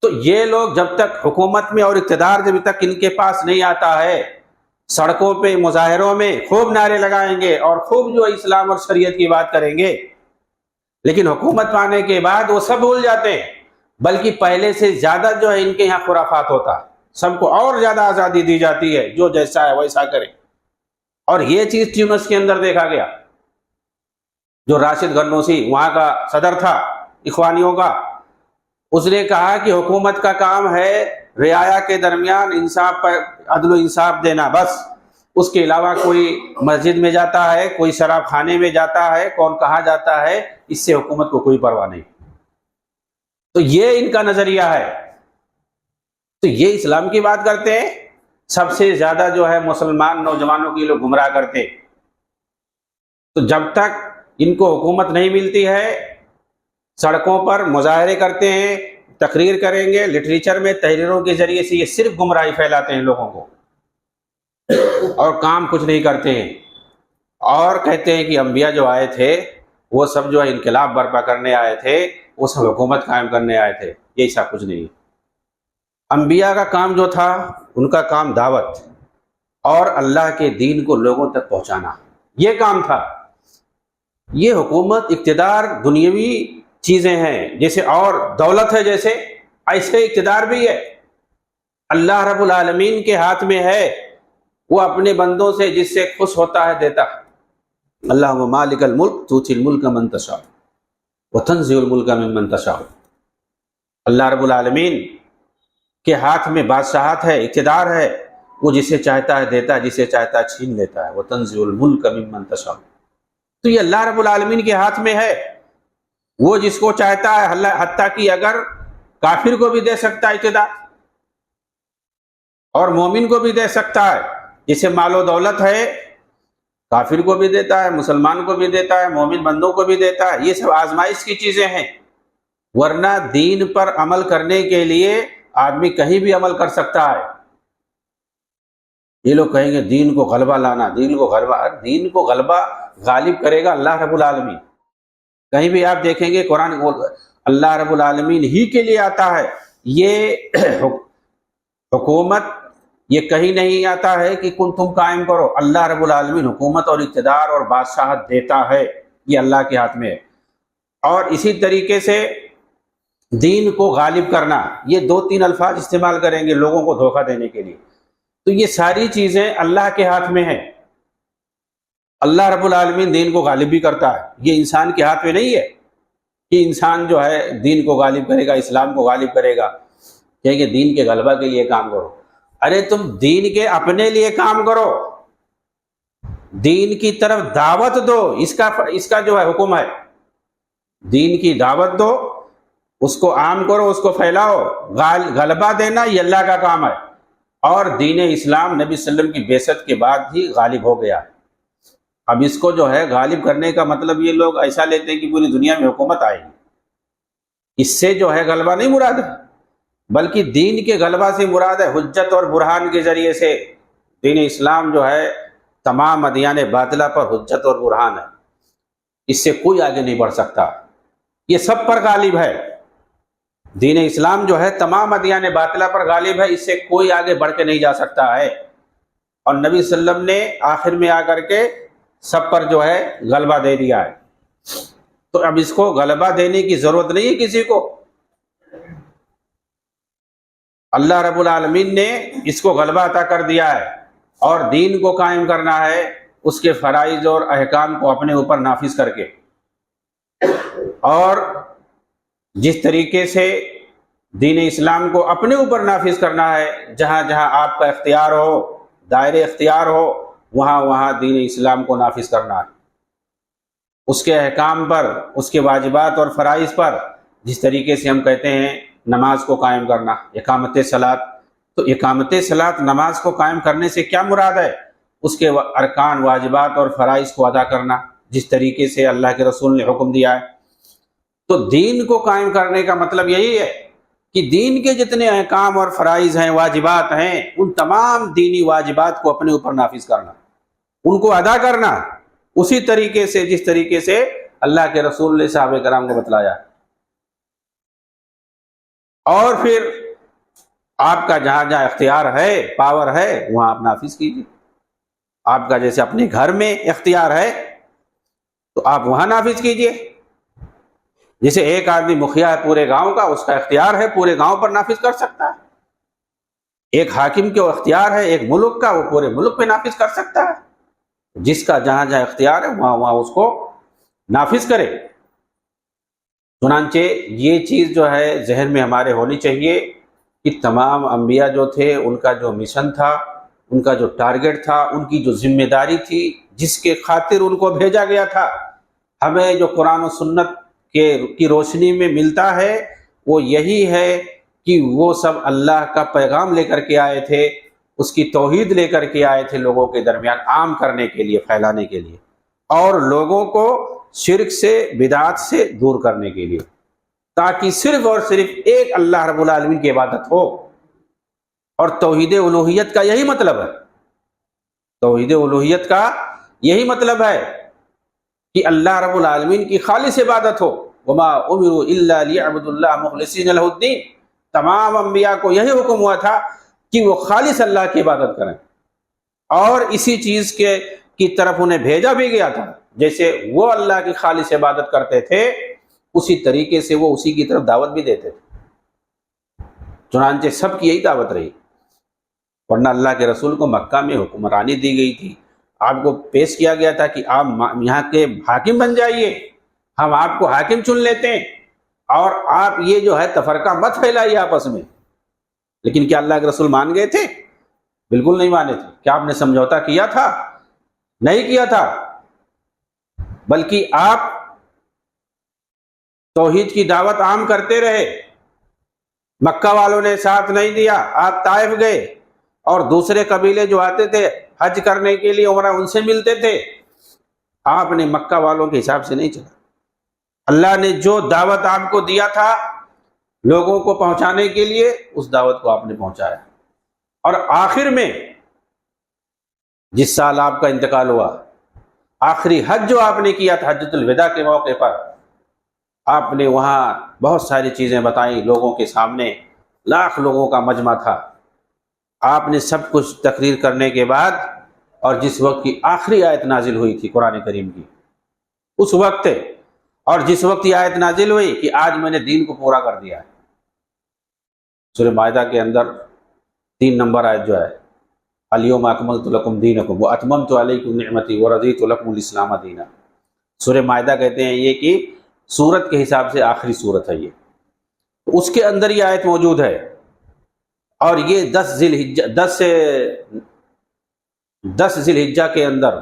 تو یہ لوگ جب تک حکومت میں اور اقتدار جب تک ان کے پاس نہیں آتا ہے، سڑکوں پہ مظاہروں میں خوب نعرے لگائیں گے اور خوب جو اسلام اور شریعت کی بات کریں گے، لیکن حکومت پانے کے بعد وہ سب بھول جاتے ہیں، بلکہ پہلے سے زیادہ جو ہے ان کے یہاں خرافات ہوتا ہے، سب کو اور زیادہ آزادی دی جاتی ہے، جو جیسا ہے ویسا کرے۔ اور یہ چیز ٹیونس کے اندر دیکھا گیا، جو راشد غنوسی وہاں کا صدر تھا اخوانیوں کا، اس نے کہا کہ حکومت کا کام ہے رعایا کے درمیان انصاف پر عدل و انصاف دینا، بس اس کے علاوہ کوئی مسجد میں جاتا ہے، کوئی شراب خانے میں جاتا ہے، کون کہاں جاتا ہے، اس سے حکومت کو کوئی پرواہ نہیں۔ تو یہ ان کا نظریہ ہے۔ تو یہ اسلام کی بات کرتے ہیں، سب سے زیادہ جو ہے مسلمان نوجوانوں کی لوگ گمراہ کرتے۔ تو جب تک ان کو حکومت نہیں ملتی ہے، سڑکوں پر مظاہرے کرتے ہیں، تقریر کریں گے، لٹریچر میں تحریروں کے ذریعے سے یہ صرف گمراہی پھیلاتے ہیں لوگوں کو، اور کام کچھ نہیں کرتے ہیں۔ اور کہتے ہیں کہ انبیاء جو آئے تھے وہ سب جو ہے انقلاب برپا کرنے آئے تھے، وہ سب حکومت قائم کرنے آئے تھے، یہ ایسا کچھ نہیں۔ انبیاء کا کام جو تھا، ان کا کام دعوت اور اللہ کے دین کو لوگوں تک پہنچانا، یہ کام تھا۔ یہ حکومت اقتدار دنیاوی چیزیں ہیں، جیسے اور دولت ہے جیسے، ایسے اقتدار بھی ہے، اللہ رب العالمین کے ہاتھ میں ہے، وہ اپنے بندوں سے جس سے خوش ہوتا ہے دیتا ہے۔ اللہم مالک الملک تؤتی الملک من تشاء وتنزع الملک ممن تشاء۔ اللہ رب العالمین کے ہاتھ میں بادشاہت ہے، اقتدار ہے، وہ جسے چاہتا ہے دیتا ہے، جسے چاہتا ہے چھین لیتا ہے۔ وتنزع الملک ممن تشاء، تو یہ اللہ رب العالمین کے ہاتھ میں ہے، وہ جس کو چاہتا ہے، حتیٰ کہ اگر کافر کو بھی دے سکتا ہے اقتدار، اور مومن کو بھی دے سکتا ہے، جسے مال و دولت ہے کافر کو بھی دیتا ہے، مسلمان کو بھی دیتا ہے، مومن بندوں کو بھی دیتا ہے۔ یہ سب آزمائش کی چیزیں ہیں، ورنہ دین پر عمل کرنے کے لیے آدمی کہیں بھی عمل کر سکتا ہے۔ یہ لوگ کہیں گے دین کو غلبہ لانا، دین کو غلبہ غالب کرے گا اللہ رب العالمین۔ کہیں بھی آپ دیکھیں گے قرآن اللہ رب العالمین ہی کے لیے آتا ہے، یہ حکومت یہ کہیں نہیں آتا ہے کہ تم قائم کرو، اللہ رب العالمین حکومت اور اقتدار اور بادشاہت دیتا ہے، یہ اللہ کے ہاتھ میں ہے۔ اور اسی طریقے سے دین کو غالب کرنا، یہ 2-3 الفاظ استعمال کریں گے لوگوں کو دھوکہ دینے کے لیے۔ تو یہ ساری چیزیں اللہ کے ہاتھ میں ہیں، اللہ رب العالمین دین کو غالب بھی کرتا ہے، یہ انسان کے ہاتھ میں نہیں ہے کہ انسان جو ہے دین کو غالب کرے گا، اسلام کو غالب کرے گا، کہیں گے دین کے غلبہ کے لیے کام کرو۔ ارے تم دین کے اپنے لیے کام کرو، دین کی طرف دعوت دو، اس کا جو ہے حکم ہے، دین کی دعوت دو، اس کو عام کرو، اس کو پھیلاؤ۔ غلبہ دینا یہ اللہ کا کام ہے، اور دین اسلام نبی صلی اللہ علیہ وسلم کی بعثت کے بعد ہی غالب ہو گیا ہے۔ اب اس کو جو ہے غالب کرنے کا مطلب یہ لوگ ایسا لیتے ہیں کہ پوری دنیا میں حکومت آئے گی، اس سے جو ہے غلبہ نہیں مراد ہے، بلکہ دین کے غلبہ سے مراد ہے حجت اور برہان کے ذریعے سے۔ دین اسلام جو ہے تمام ادیان باطلہ پر حجت اور برہان ہے، اس سے کوئی آگے نہیں بڑھ سکتا، یہ سب پر غالب ہے۔ دین اسلام جو ہے تمام ادیان باطلہ پر غالب ہے، اس سے کوئی آگے بڑھ کے نہیں جا سکتا ہے، اور نبی صلی اللہ علیہ وسلم نے آخر میں آ کر کے سب پر جو ہے غلبہ دے دیا ہے۔ تو اب اس کو غلبہ دینے کی ضرورت نہیں ہے کسی کو، اللہ رب العالمین نے اس کو غلبہ عطا کر دیا ہے، اور دین کو قائم کرنا ہے اس کے فرائض اور احکام کو اپنے اوپر نافذ کر کے، اور جس طریقے سے دین اسلام کو اپنے اوپر نافذ کرنا ہے، جہاں جہاں آپ کا اختیار ہو، دائرے اختیار ہو، وہاں وہاں دین اسلام کو نافذ کرنا ہے، اس کے احکام پر، اس کے واجبات اور فرائض پر، جس طریقے سے ہم کہتے ہیں نماز کو قائم کرنا، اقامت صلاۃ، تو اقامت صلاۃ نماز کو قائم کرنے سے کیا مراد ہے؟ اس کے ارکان، واجبات اور فرائض کو ادا کرنا، جس طریقے سے اللہ کے رسول نے حکم دیا ہے۔ تو دین کو قائم کرنے کا مطلب یہی ہے کہ دین کے جتنے احکام اور فرائض ہیں، واجبات ہیں، ان تمام دینی واجبات کو اپنے اوپر نافذ کرنا، ان کو ادا کرنا اسی طریقے سے جس طریقے سے اللہ کے رسول نے صحابہ کرام کو بتلایا، اور پھر آپ کا جہاں جہاں اختیار ہے، پاور ہے، وہاں آپ نافذ کیجیے۔ آپ کا جیسے اپنے گھر میں اختیار ہے تو آپ وہاں نافذ کیجیے، جیسے ایک آدمی مکھیا ہے پورے گاؤں کا، اس کا اختیار ہے پورے گاؤں پر نافذ کر سکتا ہے۔ ایک حاکم کے اختیار ہے ایک ملک کا، وہ پورے ملک پہ نافذ کر سکتا ہے۔ جس کا جہاں جہاں اختیار ہے وہاں وہاں اس کو نافذ کرے۔ چنانچہ یہ چیز جو ہے ذہن میں ہمارے ہونی چاہیے کہ تمام انبیاء جو تھے، ان کا جو مشن تھا، ان کا جو ٹارگٹ تھا، ان کی جو ذمہ داری تھی، جس کے خاطر ان کو بھیجا گیا تھا، ہمیں جو قرآن و سنت کی روشنی میں ملتا ہے وہ یہی ہے کہ وہ سب اللہ کا پیغام لے کر کے آئے تھے، اس کی توحید لے کر کے آئے تھے، لوگوں کے درمیان عام کرنے کے لیے، پھیلانے کے لیے، اور لوگوں کو شرک سے، بدعات سے دور کرنے کے لیے، تاکہ صرف اور صرف ایک اللہ رب العالمین کی عبادت ہو۔ اور توحید الوہیت کا یہی مطلب ہے، توحید الوہیت کا یہی مطلب ہے کہ اللہ رب العالمین کی خالص عبادت ہو۔ وما امروا الا ليعبدوا الله مخلصين له الدين، تمام انبیاء کو یہی حکم ہوا تھا کہ وہ خالص اللہ کی عبادت کریں، اور اسی چیز کی طرف انہیں بھیجا بھی گیا تھا۔ جیسے وہ اللہ کی خالص عبادت کرتے تھے، اسی طریقے سے وہ اسی کی طرف دعوت بھی دیتے تھے۔ چنانچہ سب کی یہی دعوت رہی، ورنہ اللہ کے رسول کو مکہ میں حکمرانی دی گئی تھی، آپ کو پیش کیا گیا تھا کہ آپ یہاں کے حاکم بن جائیے، ہم آپ کو حاکم چن لیتے ہیں، اور آپ یہ جو ہے تفرقہ مت پھیلائیے آپس میں۔ لیکن کیا اللہ کے رسول مان گئے تھے؟ بالکل نہیں مانے تھے۔ کیا آپ نے سمجھوتا کیا تھا؟ نہیں کیا تھا، بلکہ آپ توحید کی دعوت عام کرتے رہے۔ مکہ والوں نے ساتھ نہیں دیا، آپ طائف گئے، اور دوسرے قبیلے جو آتے تھے حج کرنے کے لیے عمرہ، ان سے ملتے تھے۔ آپ نے مکہ والوں کے حساب سے نہیں چلا، اللہ نے جو دعوت آپ کو دیا تھا لوگوں کو پہنچانے کے لیے، اس دعوت کو آپ نے پہنچایا۔ اور آخر میں جس سال آپ کا انتقال ہوا، آخری حج جو آپ نے کیا تھا حجۃ الوداع کے موقع پر، آپ نے وہاں بہت ساری چیزیں بتائیں لوگوں کے سامنے، لاکھ لوگوں کا مجمع تھا۔ آپ نے سب کچھ تقریر کرنے کے بعد، اور جس وقت کی آخری آیت نازل ہوئی تھی قرآن کریم کی، اس وقت، اور جس وقت یہ آیت نازل ہوئی کہ آج میں نے دین کو پورا کر دیا ہے، سورہ مائدہ کے اندر 3 نمبر آیت جو ہے، الیوم اکملت لکم دینکم واتممت علیکم نعمتی ورضیت لکم الاسلام دینا۔ سورہ مائدہ کہتے ہیں یہ کہ سورت کے حساب سے آخری سورت ہے، یہ اس کے اندر یہ آیت موجود ہے، اور یہ 10 ذی الحجہ کے اندر،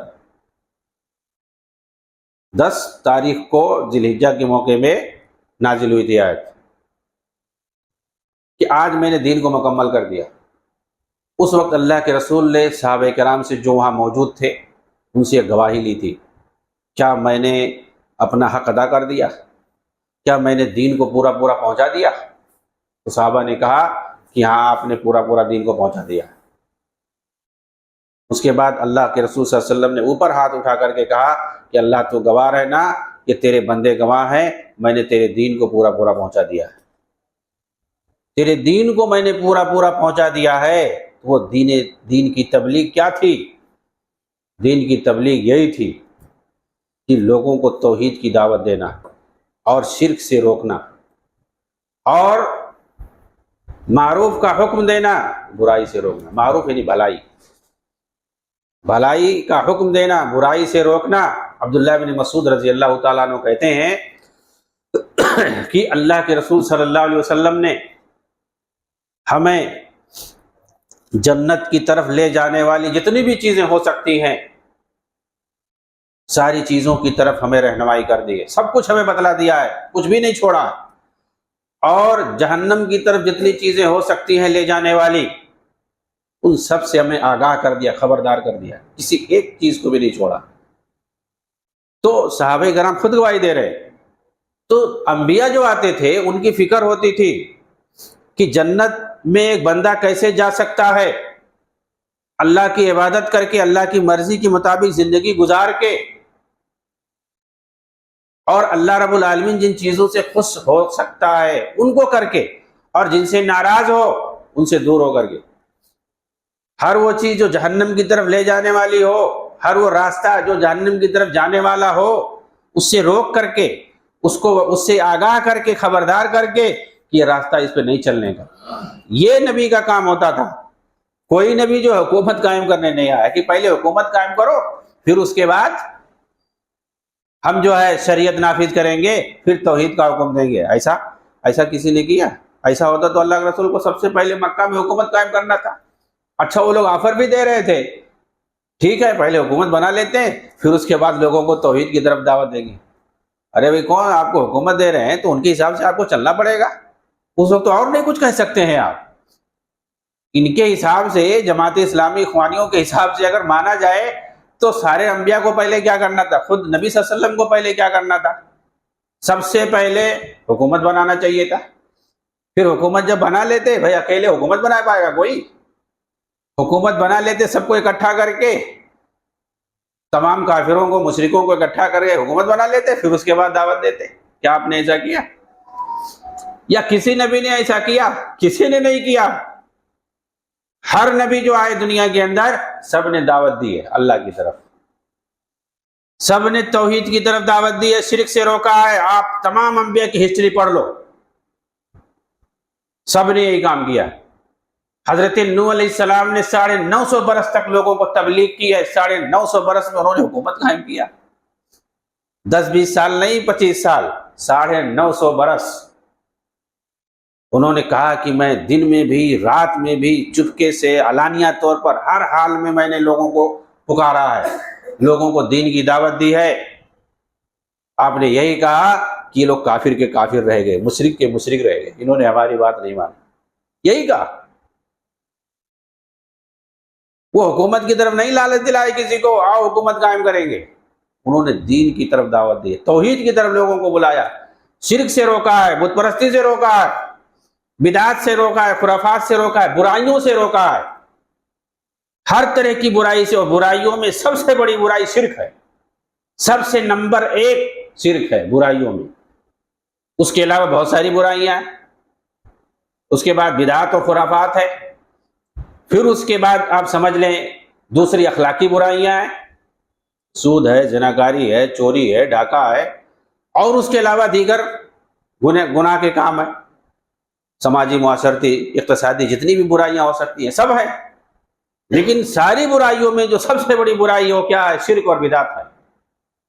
10 تاریخ کو ذی الحجہ کے موقع میں نازل ہوئی تھی آیت کہ آج میں نے دین کو مکمل کر دیا۔ اس وقت اللہ کے رسول نے صحابہ کرام سے جو وہاں موجود تھے ان سے گواہی لی تھی، کیا میں نے اپنا حق ادا کر دیا؟ کیا میں نے دین کو پورا پورا پہنچا دیا؟ تو صحابہ نے کہا کہ ہاں آپ نے پورا پورا دین کو پہنچا دیا۔ اس کے بعد اللہ کے رسول صلی اللہ علیہ وسلم نے اوپر ہاتھ اٹھا کر کے کہا کہ اللہ تو گواہ ہے نا کہ تیرے بندے گواہ ہیں، میں نے تیرے دین کو پورا پورا پہنچا دیا ہے، تیرے دین کو میں نے پورا پورا پہنچا دیا ہے۔ وہ دین کی تبلیغ کیا تھی؟ دین کی تبلیغ یہی تھی کہ لوگوں کو توحید کی دعوت دینا اور شرک سے روکنا، اور معروف کا حکم دینا، برائی سے روکنا۔ معروف یعنی بھلائی، بھلائی کا حکم دینا، برائی سے روکنا۔ عبداللہ بن مسعود رضی اللہ تعالیٰ عنہ کہتے ہیں کہ اللہ کے رسول صلی اللہ علیہ وسلم نے ہمیں جنت کی طرف لے جانے والی جتنی بھی چیزیں ہو سکتی ہیں ساری چیزوں کی طرف ہمیں رہنمائی کر دی ہے، سب کچھ ہمیں بتلا دیا ہے، کچھ بھی نہیں چھوڑا، اور جہنم کی طرف جتنی چیزیں ہو سکتی ہیں لے جانے والی ان سب سے ہمیں آگاہ کر دیا، خبردار کر دیا، کسی ایک چیز کو بھی نہیں چھوڑا۔ تو صحابہ کرام خود گواہی دے رہے۔ تو انبیاء جو آتے تھے ان کی فکر ہوتی تھی کہ جنت میں ایک بندہ کیسے جا سکتا ہے، اللہ کی عبادت کر کے، اللہ کی مرضی کے مطابق زندگی گزار کے، اور اللہ رب العالمین جن چیزوں سے خوش ہو سکتا ہے ان کو کر کے، اور جن سے ناراض ہو ان سے دور ہو کر کے، ہر وہ چیز جو جہنم کی طرف لے جانے والی ہو، ہر وہ راستہ جو جہنم کی طرف جانے والا ہو، اس سے روک کر کے، اس سے آگاہ کر کے، خبردار کر کے کہ یہ راستہ اس پہ نہیں چلنے کا۔ یہ نبی کا کام ہوتا تھا۔ کوئی نبی جو حکومت قائم کرنے نہیں آیا کہ پہلے حکومت قائم کرو پھر اس کے بعد ہم جو ہے شریعت نافذ کریں گے، پھر توحید کا حکم دیں گے۔ ایسا کسی نے کیا؟ ایسا ہوتا تو اللہ کے رسول کو سب سے پہلے مکہ میں حکومت قائم کرنا تھا۔ اچھا وہ لوگ آفر بھی دے رہے تھے، ٹھیک ہے پہلے حکومت بنا لیتے ہیں پھر اس کے بعد لوگوں کو توحید کی طرف دعوت دیں گے۔ ارے بھائی کون آپ کو حکومت دے رہے ہیں تو ان کے حساب سے آپ کو چلنا پڑے گا، اس وقت تو اور نہیں کچھ کہہ سکتے ہیں آپ۔ ان کے حساب سے، جماعت اسلامی اخوانیوں کے حساب سے اگر مانا جائے تو سارے انبیاء کو پہلے کیا کرنا تھا؟ خود نبی صلی اللہ علیہ وسلم کو پہلے کیا کرنا تھا؟ سب سے پہلے حکومت بنانا چاہیے تھا۔ پھر حکومت جب بنا لیتے، بھائی اکیلے حکومت بنا پائے گا کوئی؟ حکومت بنا لیتے سب کو اکٹھا کر کے، تمام کافروں کو، مشرکوں کو اکٹھا کر کے حکومت بنا لیتے، پھر اس کے بعد دعوت دیتے۔ کیا آپ نے ایسا کیا؟ یا کسی نبی نے ایسا کیا؟ کسی نے نہیں کیا۔ ہر نبی جو آئے دنیا کے اندر سب نے دعوت دی ہے اللہ کی طرف، سب نے توحید کی طرف دعوت دی ہے، شرک سے روکا ہے۔ آپ تمام انبیاء کی ہسٹری پڑھ لو، سب نے یہی کام کیا۔ حضرت نوح علیہ السلام نے 950 برس تک لوگوں کو تبلیغ کی ہے، 950 برس میں انہوں نے حکومت قائم کیا۔ 10-20 سال نہیں، 25 سال، 950 برس انہوں نے کہا کہ میں دن میں بھی رات میں بھی چپکے سے علانیہ طور پر ہر حال میں نے لوگوں کو پکارا ہے، لوگوں کو دین کی دعوت دی ہے۔ آپ نے یہی کہا کہ یہ لوگ کافر کے کافر رہ گئے، مشرک کے مشرک رہ گئے، انہوں نے ہماری بات نہیں مانی، یہی کہا۔ وہ حکومت کی طرف نہیں لالچ دلائے کسی کو، آؤ حکومت قائم کریں گے۔ انہوں نے دین کی طرف دعوت دی، توحید کی طرف لوگوں کو بلایا، شرک سے روکا ہے، بت پرستی سے روکا ہے، بدعات سے روکا ہے، خرافات سے روکا ہے، برائیوں سے روکا ہے، ہر طرح کی برائی سے۔ اور برائیوں میں سب سے بڑی برائی شرک ہے، سب سے نمبر 1 شرک ہے برائیوں میں۔ اس کے علاوہ بہت ساری برائیاں ہیں، اس کے بعد بدعات اور خرافات ہے، پھر اس کے بعد آپ سمجھ لیں دوسری اخلاقی برائیاں ہیں، سود ہے، زناکاری ہے، چوری ہے، ڈاکہ ہے، اور اس کے علاوہ دیگر گناہ کے کام ہیں، سماجی، معاشرتی، اقتصادی، جتنی بھی برائیاں ہو سکتی ہیں سب ہے۔ لیکن ساری برائیوں میں جو سب سے بڑی برائی ہو کیا ہے؟ شرک اور بدعت ہے۔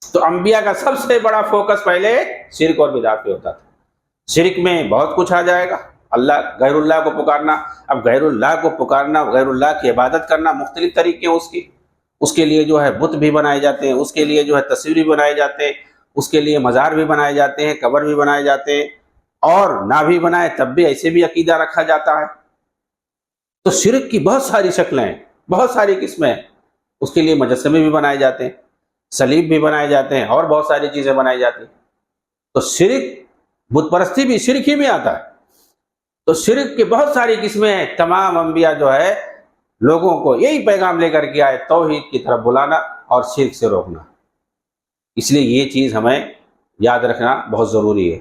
تو انبیاء کا سب سے بڑا فوکس پہلے شرک اور بدعت پہ ہوتا تھا۔ شرک میں بہت کچھ آ جائے گا، غیر اللہ کو پکارنا۔ اب غیر اللہ کو پکارنا، غیر اللہ کی عبادت کرنا، مختلف طریقے ہیں اس کے لیے جو ہے بت بھی بنائے جاتے ہیں، اس کے لیے جو ہے تصویر بھی بنائے جاتے ہیں، اس کے لیے مزار بھی بنائے جاتے ہیں، قبر بھی بنائے جاتے ہیں، اور نہ بھی بنائے تب بھی ایسے بھی عقیدہ رکھا جاتا ہے۔ تو شرک کی بہت ساری شکلیں ہیں، بہت ساری قسمیں ہیں۔ اس کے لیے مجسمے بھی بنائے جاتے ہیں، صلیب بھی بنائے جاتے ہیں، اور بہت ساری چیزیں بنائی جاتی ہیں۔ تو شرک، بت پرستی بھی شرک ہی میں آتا ہے۔ تو شرک کی بہت ساری قسمیں ہیں۔ تمام انبیاء جو ہے لوگوں کو یہی پیغام لے کر کے آئے، توحید کی طرف بلانا اور شرک سے روکنا۔ اس لیے یہ چیز ہمیں یاد رکھنا بہت ضروری ہے۔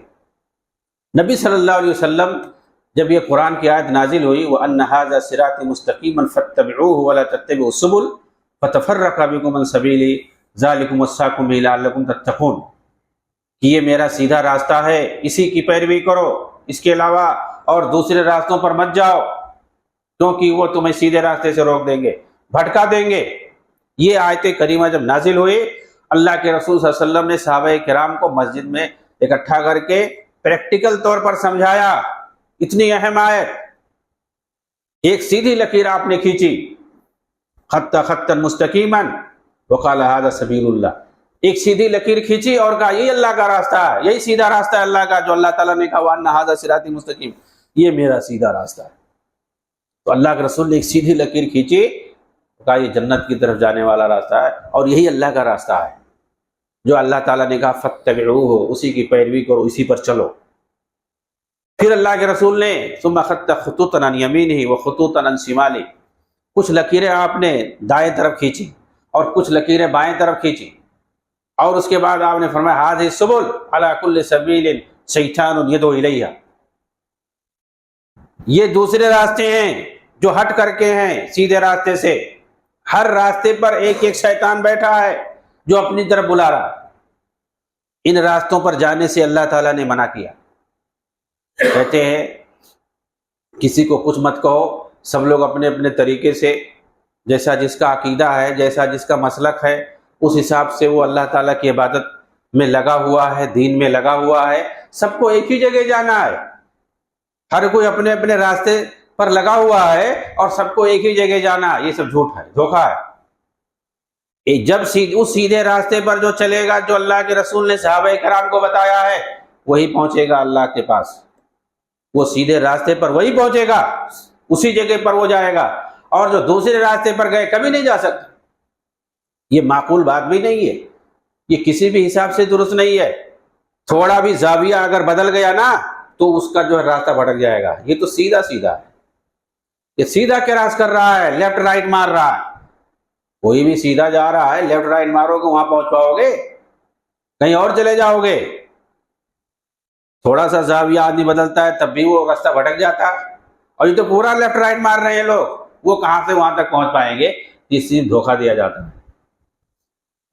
نبی صلی اللہ علیہ وسلم جب یہ قرآن کی آیت نازل ہوئی، وَأَنَّ هَذَا صِرَاطِي مُسْتَقِيمًا فَاتَّبِعُوهُ وَلَا تَتَّبِعُوا السُّبُلَ فَتَفَرَّقَ بِكُمْ عَنْ سَبِيلِهِ ذَلِكُمْ وَصَّاكُمْ بِهِ لَعَلَّكُمْ تَتَّقُونَ، کہ یہ میرا سیدھا راستہ ہے، اسی کی پیروی کرو، اس کے علاوہ اور دوسرے راستوں پر مت جاؤ، کیونکہ وہ تمہیں سیدھے راستے سے روک دیں گے، بھٹکا دیں گے۔ یہ آیت کریمہ جب نازل ہوئی، اللہ کے رسول صلی اللہ علیہ وسلم نے صحابہ کرام کو مسجد میں اکٹھا کر کے پریکٹیکل طور پر سمجھایا۔ اتنی اہم آیت، ایک سیدھی لکیر آپ نے کھینچی، خط خطا مستقیما وقال هذا سبیل اللہ، ایک سیدھی لکیر کھینچی اور کہا یہی اللہ کا راستہ ہے، یہی سیدھا راستہ ہے اللہ کا، جو اللہ تعالیٰ نے کہا وَأَنَّ هَذَا صِرَاطِي مُسْتَقِيمًا، یہ میرا سیدھا راستہ ہے۔ تو اللہ کے رسول نے ایک سیدھی لکیر کھینچی، کہا یہ جنت کی طرف جانے والا راستہ ہے، اور یہی اللہ کا راستہ ہے جو اللہ تعالیٰ نے کہا فَاتَّبِعُوهُ، اسی کی پیروی کرو، اسی پر چلو۔ پھر اللہ کے رسول نے ثم خط خطوطا عن یمینہ وخطوطا عن شمالہ، کچھ لکیریں آپ نے دائیں طرف کھینچی اور کچھ لکیریں بائیں طرف کھینچی، اور اس کے بعد آپ نے فرمایا هذه السبل على كل سبیل شیطان یدعو الیہ، یہ دوسرے راستے ہیں جو ہٹ کر کے ہیں سیدھے راستے سے، ہر راستے پر ایک ایک شیطان بیٹھا ہے جو اپنی طرف بلا رہا۔ ان راستوں پر جانے سے اللہ تعالیٰ نے منع کیا۔ کہتے ہیں کسی کو کچھ مت کہو، سب لوگ اپنے اپنے طریقے سے، جیسا جس کا عقیدہ ہے، جیسا جس کا مسلک ہے، اس حساب سے وہ اللہ تعالیٰ کی عبادت میں لگا ہوا ہے، دین میں لگا ہوا ہے۔ سب کو ایک ہی جگہ جانا ہے، ہر کوئی اپنے اپنے راستے پر لگا ہوا ہے اور سب کو ایک ہی جگہ جانا ہے۔ یہ سب جھوٹ ہے، دھوکہ ہے۔ جب اس سیدھے راستے پر جو چلے گا، جو اللہ کے رسول نے صحابہ کرام کو بتایا ہے، وہی پہنچے گا اللہ کے پاس، وہ سیدھے راستے پر وہی پہنچے گا، اسی جگہ پر وہ جائے گا، اور جو دوسرے راستے پر گئے کبھی نہیں جا سکتا۔ یہ معقول بات بھی نہیں ہے، یہ کسی بھی حساب سے درست نہیں ہے۔ تھوڑا بھی زاویہ اگر بدل گیا نا تو اس کا جو ہے راستہ بھٹک جائے گا۔ یہ تو سیدھا سیدھا ہے، یہ سیدھا کراس کر رہا ہے، لیفٹ رائٹ مار رہا ہے۔ کوئی بھی سیدھا جا رہا ہے، لیفٹ رائٹ مارو گے وہاں پہنچ پاؤ گے؟ کہیں اور چلے جاؤ گے۔ تھوڑا سا زاویہ آدمی بدلتا ہے تب بھی وہ راستہ بھٹک جاتا ہے، اور یہ تو پورا لیفٹ رائٹ مار رہے ہیں لوگ، وہ کہاں سے وہاں تک پہنچ پائیں گے؟ اس سے دھوکہ دیا جاتا ہے۔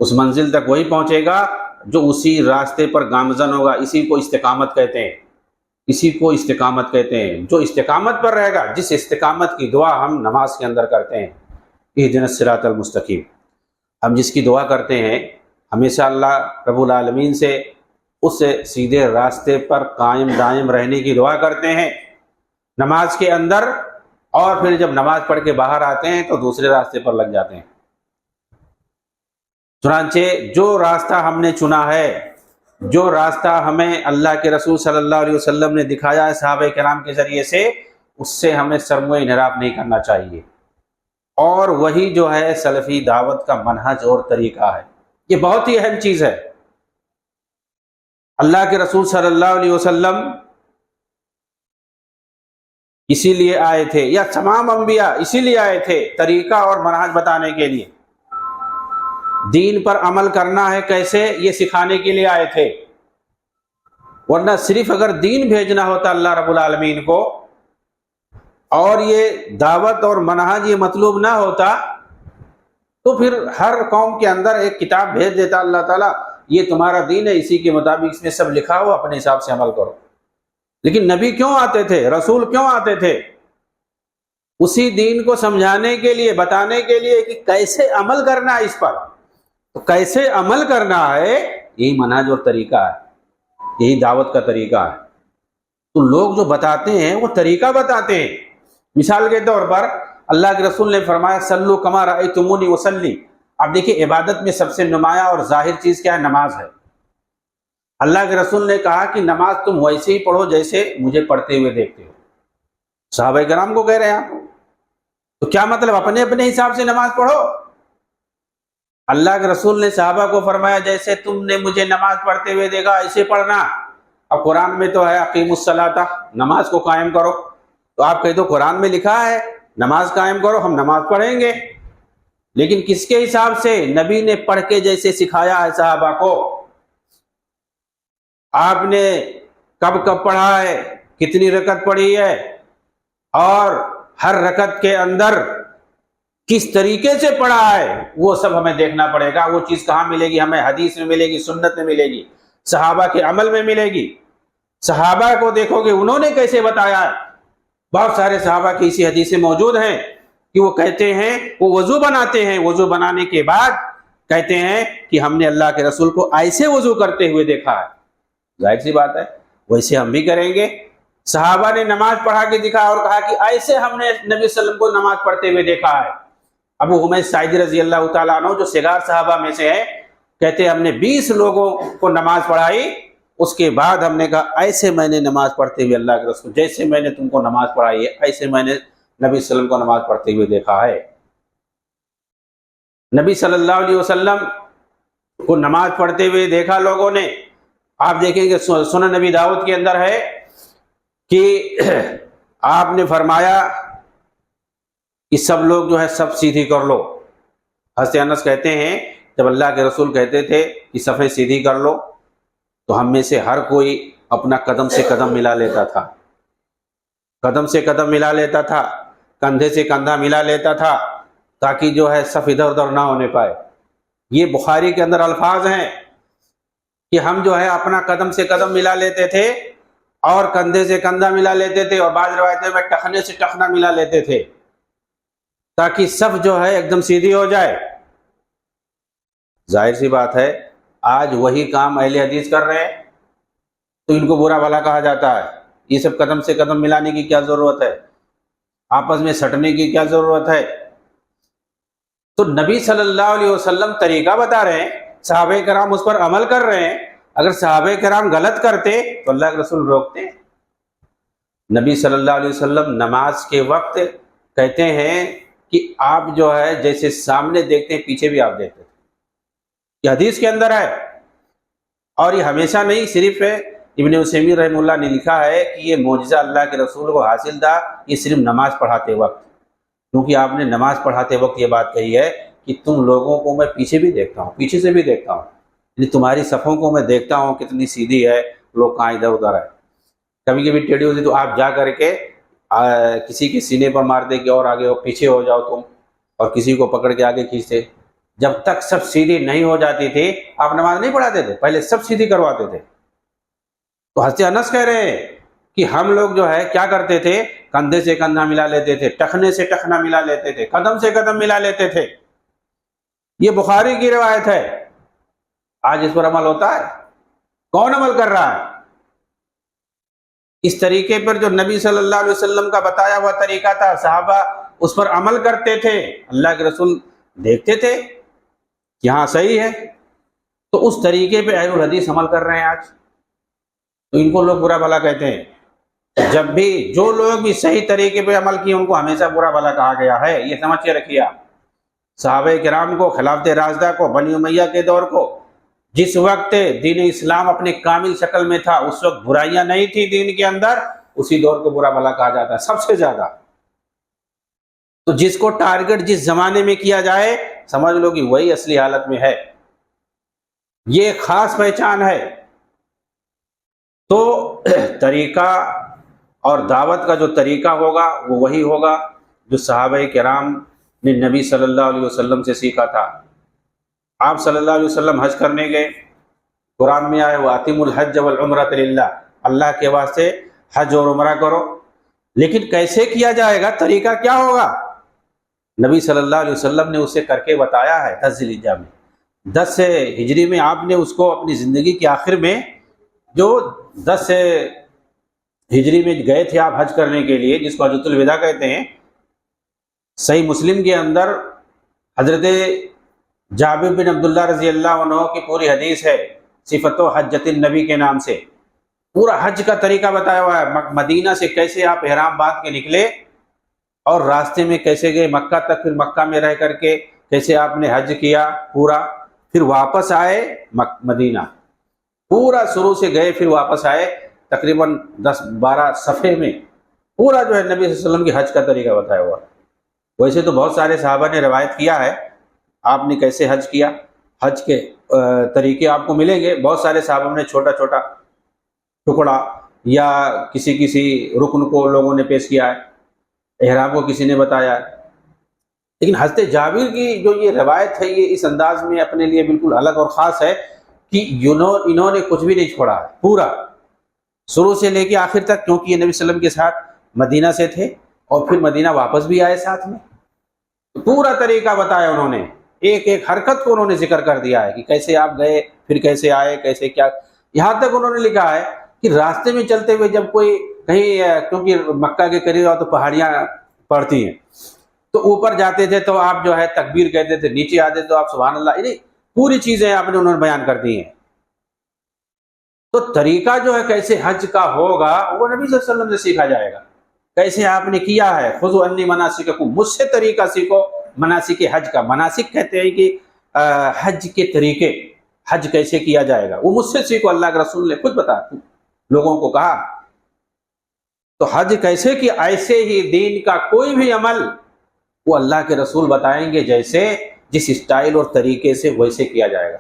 اس منزل تک وہی پہنچے گا جو اسی راستے پر گامزن ہوگا۔ اسی کو استقامت کہتے ہیں، اسی کو استقامت کہتے ہیں، جو استقامت پر رہے گا۔ جس استقامت کی دعا ہم نماز کے اندر کرتے ہیں، اہدنا الصراط المستقیم، ہم جس کی دعا کرتے ہیں ہمیشہ اللہ رب العالمین سے اس سیدھے راستے پر قائم دائم رہنے کی دعا کرتے ہیں نماز کے اندر، اور پھر جب نماز پڑھ کے باہر آتے ہیں تو دوسرے راستے پر لگ جاتے ہیں۔ چنانچہ جو راستہ ہم نے چنا ہے، جو راستہ ہمیں اللہ کے رسول صلی اللہ علیہ وسلم نے دکھایا ہے صحابہ کرام کے ذریعے سے، اس سے ہمیں سرمو انحراف نہیں کرنا چاہیے، اور وہی جو ہے سلفی دعوت کا منہج اور طریقہ ہے۔ یہ بہت ہی اہم چیز ہے۔ اللہ کے رسول صلی اللہ علیہ وسلم اسی لیے آئے تھے، یا تمام انبیاء اسی لیے آئے تھے، طریقہ اور منہج بتانے کے لیے، دین پر عمل کرنا ہے کیسے یہ سکھانے کے لیے آئے تھے۔ ورنہ صرف اگر دین بھیجنا ہوتا اللہ رب العالمین کو، اور یہ دعوت اور منہج یہ مطلوب نہ ہوتا، تو پھر ہر قوم کے اندر ایک کتاب بھیج دیتا اللہ تعالیٰ، یہ تمہارا دین ہے، اسی کے مطابق اس میں سب لکھا ہو، اپنے حساب سے عمل کرو۔ لیکن نبی کیوں آتے تھے، رسول کیوں آتے تھے؟ اسی دین کو سمجھانے کے لیے، بتانے کے لیے کہ کیسے عمل کرنا ہے اس پر۔ تو کیسے عمل کرنا ہے، یہی منہج اور طریقہ ہے، یہی دعوت کا طریقہ ہے۔ تو لوگ جو بتاتے ہیں وہ طریقہ بتاتے ہیں۔ مثال کے طور پر اللہ کے رسول نے فرمایا صلو کما رأیتمونی اصلی۔ آپ دیکھیے عبادت میں سب سے نمایاں اور ظاہر چیز کیا ہے؟ نماز ہے۔ اللہ کے رسول نے کہا کہ نماز تم ویسے ہی پڑھو جیسے مجھے پڑھتے ہوئے دیکھتے ہو۔ صحابہ کرام کو کہہ رہے ہیں آپ، تو کیا مطلب؟ اپنے اپنے حساب سے نماز پڑھو۔ اللہ کے رسول نے صحابہ کو فرمایا جیسے تم نے مجھے نماز پڑھتے ہوئے دیکھا ایسے پڑھنا۔ اب قرآن میں تو ہے اقیموا الصلاۃ، نماز کو قائم کرو، تو آپ کہتے ہو قرآن میں لکھا ہے نماز قائم کرو، ہم نماز پڑھیں گے، لیکن کس کے حساب سے؟ نبی نے پڑھ کے جیسے سکھایا ہے صحابہ کو۔ آپ نے کب کب پڑھا ہے، کتنی رکعت پڑھی ہے، اور ہر رکعت کے اندر کس طریقے سے پڑھا ہے، وہ سب ہمیں دیکھنا پڑے گا۔ وہ چیز کہاں ملے گی؟ ہمیں حدیث میں ملے گی، سنت میں ملے گی، صحابہ کے عمل میں ملے گی۔ صحابہ کو دیکھو گے انہوں نے کیسے بتایا ہے۔ بہت سارے صحابہ کی ایسی حدیثیں موجود ہیں کہ وہ کہتے ہیں، وہ وضو بناتے ہیں، وضو بنانے کے بعد کہتے ہیں کہ ہم نے اللہ کے رسول کو ایسے وضو کرتے ہوئے دیکھا ہے۔ ظاہر سی بات ہے ویسے ہم بھی کریں گے۔ صحابہ نے نماز پڑھا کے دکھا اور کہا کہ ایسے ہم نے نبی صلی اللہ علیہ وسلم کو نماز پڑھتے ہوئے دیکھا ہے۔ ابو حمید ساعدی رضی اللہ تعالیٰ عنہ جو صغار صحابہ میں سے ہے، کہتے ہیں ہم نے 20 لوگوں کو نماز پڑھائی، اس کے بعد ہم نے کہا ایسے میں نے نماز پڑھتے ہوئے اللہ کے رسول، جیسے میں نے تم کو نماز پڑھائی ہے ایسے میں نے نبی صلی اللہ علیہ وسلم کو نماز پڑھتے ہوئے دیکھا ہے۔ نبی صلی اللہ علیہ وسلم کو نماز پڑھتے ہوئے دیکھا لوگوں نے۔ آپ دیکھیں کہ سنن نبی داؤد کے اندر ہے کہ آپ نے فرمایا کہ سب لوگ جو ہے سب سیدھی کر لو۔ حضرت انس کہتے ہیں جب اللہ کے رسول کہتے تھے کہ صفیں سیدھی کر لو تو ہم میں سے ہر کوئی اپنا قدم سے قدم ملا لیتا تھا، قدم سے قدم ملا لیتا تھا، کندھے سے کندھا ملا لیتا تھا، تاکہ جو ہے صف ادھر ادھر نہ ہونے پائے۔ یہ بخاری کے اندر الفاظ ہیں کہ ہم جو ہے اپنا قدم سے قدم ملا لیتے تھے اور کندھے سے کندھا ملا لیتے تھے، اور بعض روایتوں میں ٹخنے سے ٹخنا ملا لیتے تھے، تاکہ صف جو ہے ایک دم سیدھی ہو جائے۔ ظاہر سی بات ہے آج وہی کام اہل حدیث کر رہے ہیں تو ان کو برا بھلا کہا جاتا ہے۔ یہ سب قدم سے قدم ملانے کی کیا ضرورت ہے؟ آپس میں سٹنے کی کیا ضرورت ہے؟ تو نبی صلی اللہ علیہ وسلم طریقہ بتا رہے ہیں، صحابہ کرام اس پر عمل کر رہے ہیں۔ اگر صحابہ کرام غلط کرتے تو اللہ کے رسول روکتے۔ نبی صلی اللہ علیہ وسلم نماز کے وقت کہتے ہیں کہ آپ جو ہے جیسے سامنے دیکھتے ہیں پیچھے بھی آپ دیکھتے ہیں۔ یہ حدیث کے اندر ہے، اور یہ ہمیشہ نہیں، صرف ابن عثیمین رحمہ اللہ نے لکھا ہے کہ یہ معجزہ اللہ کے رسول کو حاصل تھا یہ صرف نماز پڑھاتے وقت، کیونکہ آپ نے نماز پڑھاتے وقت یہ بات کہی ہے کہ تم لوگوں کو میں پیچھے بھی دیکھتا ہوں، پیچھے سے بھی دیکھتا ہوں، یعنی تمہاری صفوں کو میں دیکھتا ہوں کتنی سیدھی ہے، لوگ کہاں ادھر ادھر ہے۔ کبھی کبھی ٹیڑھی ہوتی تو آپ جا کر کے کسی کے سینے پر مار دے کہ اور آگے ہو، پیچھے ہو جاؤ تم، اور کسی کو پکڑ کے آگے کھینچتے۔ جب تک سب سیدھی نہیں ہو جاتی تھی آپ نماز نہیں پڑھاتے تھے، پہلے سب سیدھی کرواتے تھے۔ تو حضرت انس کہہ رہے ہیں کہ ہم لوگ جو ہے کیا کرتے تھے، کندھے سے کندھا ملا لیتے تھے، ٹخنے سے ٹخنا ملا لیتے تھے، قدم سے قدم ملا لیتے تھے۔ یہ بخاری کی روایت ہے۔ آج اس پر عمل ہوتا ہے؟ کون عمل کر رہا ہے؟ اس طریقے پر جو نبی صلی اللہ علیہ وسلم کا بتایا ہوا طریقہ تھا، صحابہ اس پر عمل کرتے تھے، اللہ کے رسول دیکھتے تھے یہاں صحیح ہے، تو اس طریقے پہ اہل الحدیث عمل کر رہے ہیں آج، تو ان کو لوگ برا بھلا کہتے ہیں۔ جب بھی جو لوگ بھی صحیح طریقے پہ عمل کیے ان کو ہمیشہ برا بھلا کہا گیا ہے، یہ سمجھ کے رکھیے آپ۔ صحابہ کرام کو، خلافت راشدہ کو، بنی امیہ کے دور کو، جس وقت دین اسلام اپنے کامل شکل میں تھا اس وقت برائیاں نہیں تھی دین کے اندر، اسی دور کو برا بھلا کہا جاتا ہے سب سے زیادہ۔ تو جس کو ٹارگٹ جس زمانے میں کیا جائے سمجھ لو کہ وہی اصلی حالت میں ہے، یہ خاص پہچان ہے۔ تو طریقہ اور دعوت کا جو طریقہ ہوگا وہ وہی ہوگا جو صحابہ کرام نے نبی صلی اللہ علیہ وسلم سے سیکھا تھا۔ آپ صلی اللہ علیہ وسلم حج کرنے گئے، قرآن میں آئے وَأَتِمُّ الْحَجَّ وَالْعُمْرَةَ لِلَّهِ، اللہ کے واسطے حج اور عمرہ کرو، لیکن کیسے کیا جائے گا، طریقہ کیا ہوگا؟ نبی صلی اللہ علیہ وسلم نے اسے کر کے بتایا ہے 10 ذی الحجہ میں، 10 ہجری میں آپ نے اس کو اپنی زندگی کے آخر میں، جو 10 ہجری میں گئے تھے آپ حج کرنے کے لیے، جس کو حجۃ الوداع کہتے ہیں، صحیح مسلم کے اندر حضرت جابر بن عبداللہ رضی اللہ عنہ کی پوری حدیث ہے، صفت و حجۃ النبی کے نام سے، پورا حج کا طریقہ بتایا ہوا ہے، مدینہ سے کیسے آپ احرام باندھ کے نکلے اور راستے میں کیسے گئے مکہ تک، پھر مکہ میں رہ کر کے کیسے آپ نے حج کیا پورا، پھر واپس آئے مدینہ، پورا شروع سے گئے پھر واپس آئے، تقریباً 10-12 صفحے میں پورا جو ہے نبی صلی اللہ علیہ وسلم کی حج کا طریقہ بتایا ہوا۔ ویسے تو بہت سارے صحابہ نے روایت کیا ہے آپ نے کیسے حج کیا، حج کے طریقے آپ کو ملیں گے، بہت سارے صحابہ نے چھوٹا چھوٹا ٹکڑا یا کسی رکن کو لوگوں نے پیش کیا ہے، احرام کو کسی نے بتایا ہے، لیکن حضرت جابر کی جو یہ روایت ہے یہ اس انداز میں اپنے لیے بالکل الگ اور خاص ہے کہ انہوں نے کچھ بھی نہیں چھوڑا ہے، پورا شروع سے لے کے آخر تک، کیونکہ یہ نبی صلی اللہ علیہ وسلم کے ساتھ مدینہ سے تھے اور پھر مدینہ واپس بھی آئے ساتھ میں، پورا طریقہ بتایا انہوں نے، ایک ایک حرکت کو انہوں نے ذکر کر دیا ہے کہ کیسے آپ گئے پھر کیسے آئے کیسے کیا، یہاں تک انہوں نے لکھا ہے کہ راستے میں چلتے ہوئے جب کوئی کہیں، کیونکہ مکہ کے قریب تو پہاڑیاں پڑتی ہیں، تو اوپر جاتے تھے تو آپ جو ہے تکبیر کہتے تھے، نیچے آتے تو آپ سبحان اللہ، یعنی پوری چیزیں آپ نے انہوں نے بیان کر دی ہیں۔ تو طریقہ جو ہے کیسے حج کا ہوگا وہ نبی صلی اللہ علیہ وسلم سے سیکھا جائے گا، کیسے آپ نے کیا ہے، خذوا عنی مناسککم، مجھ سے طریقہ سیکھو مناسک حج کا، مناسک کہتے ہیں کہ حج کے طریقے، حج کیسے کیا جائے گا وہ مجھ سے سیکھو، اللہ کے رسول نے خود بتا لوگوں کو کہا۔ تو حج کیسے کہ ایسے ہی دین کا کوئی بھی عمل وہ اللہ کے رسول بتائیں گے جیسے جس اسٹائل اور طریقے سے ویسے کیا جائے گا،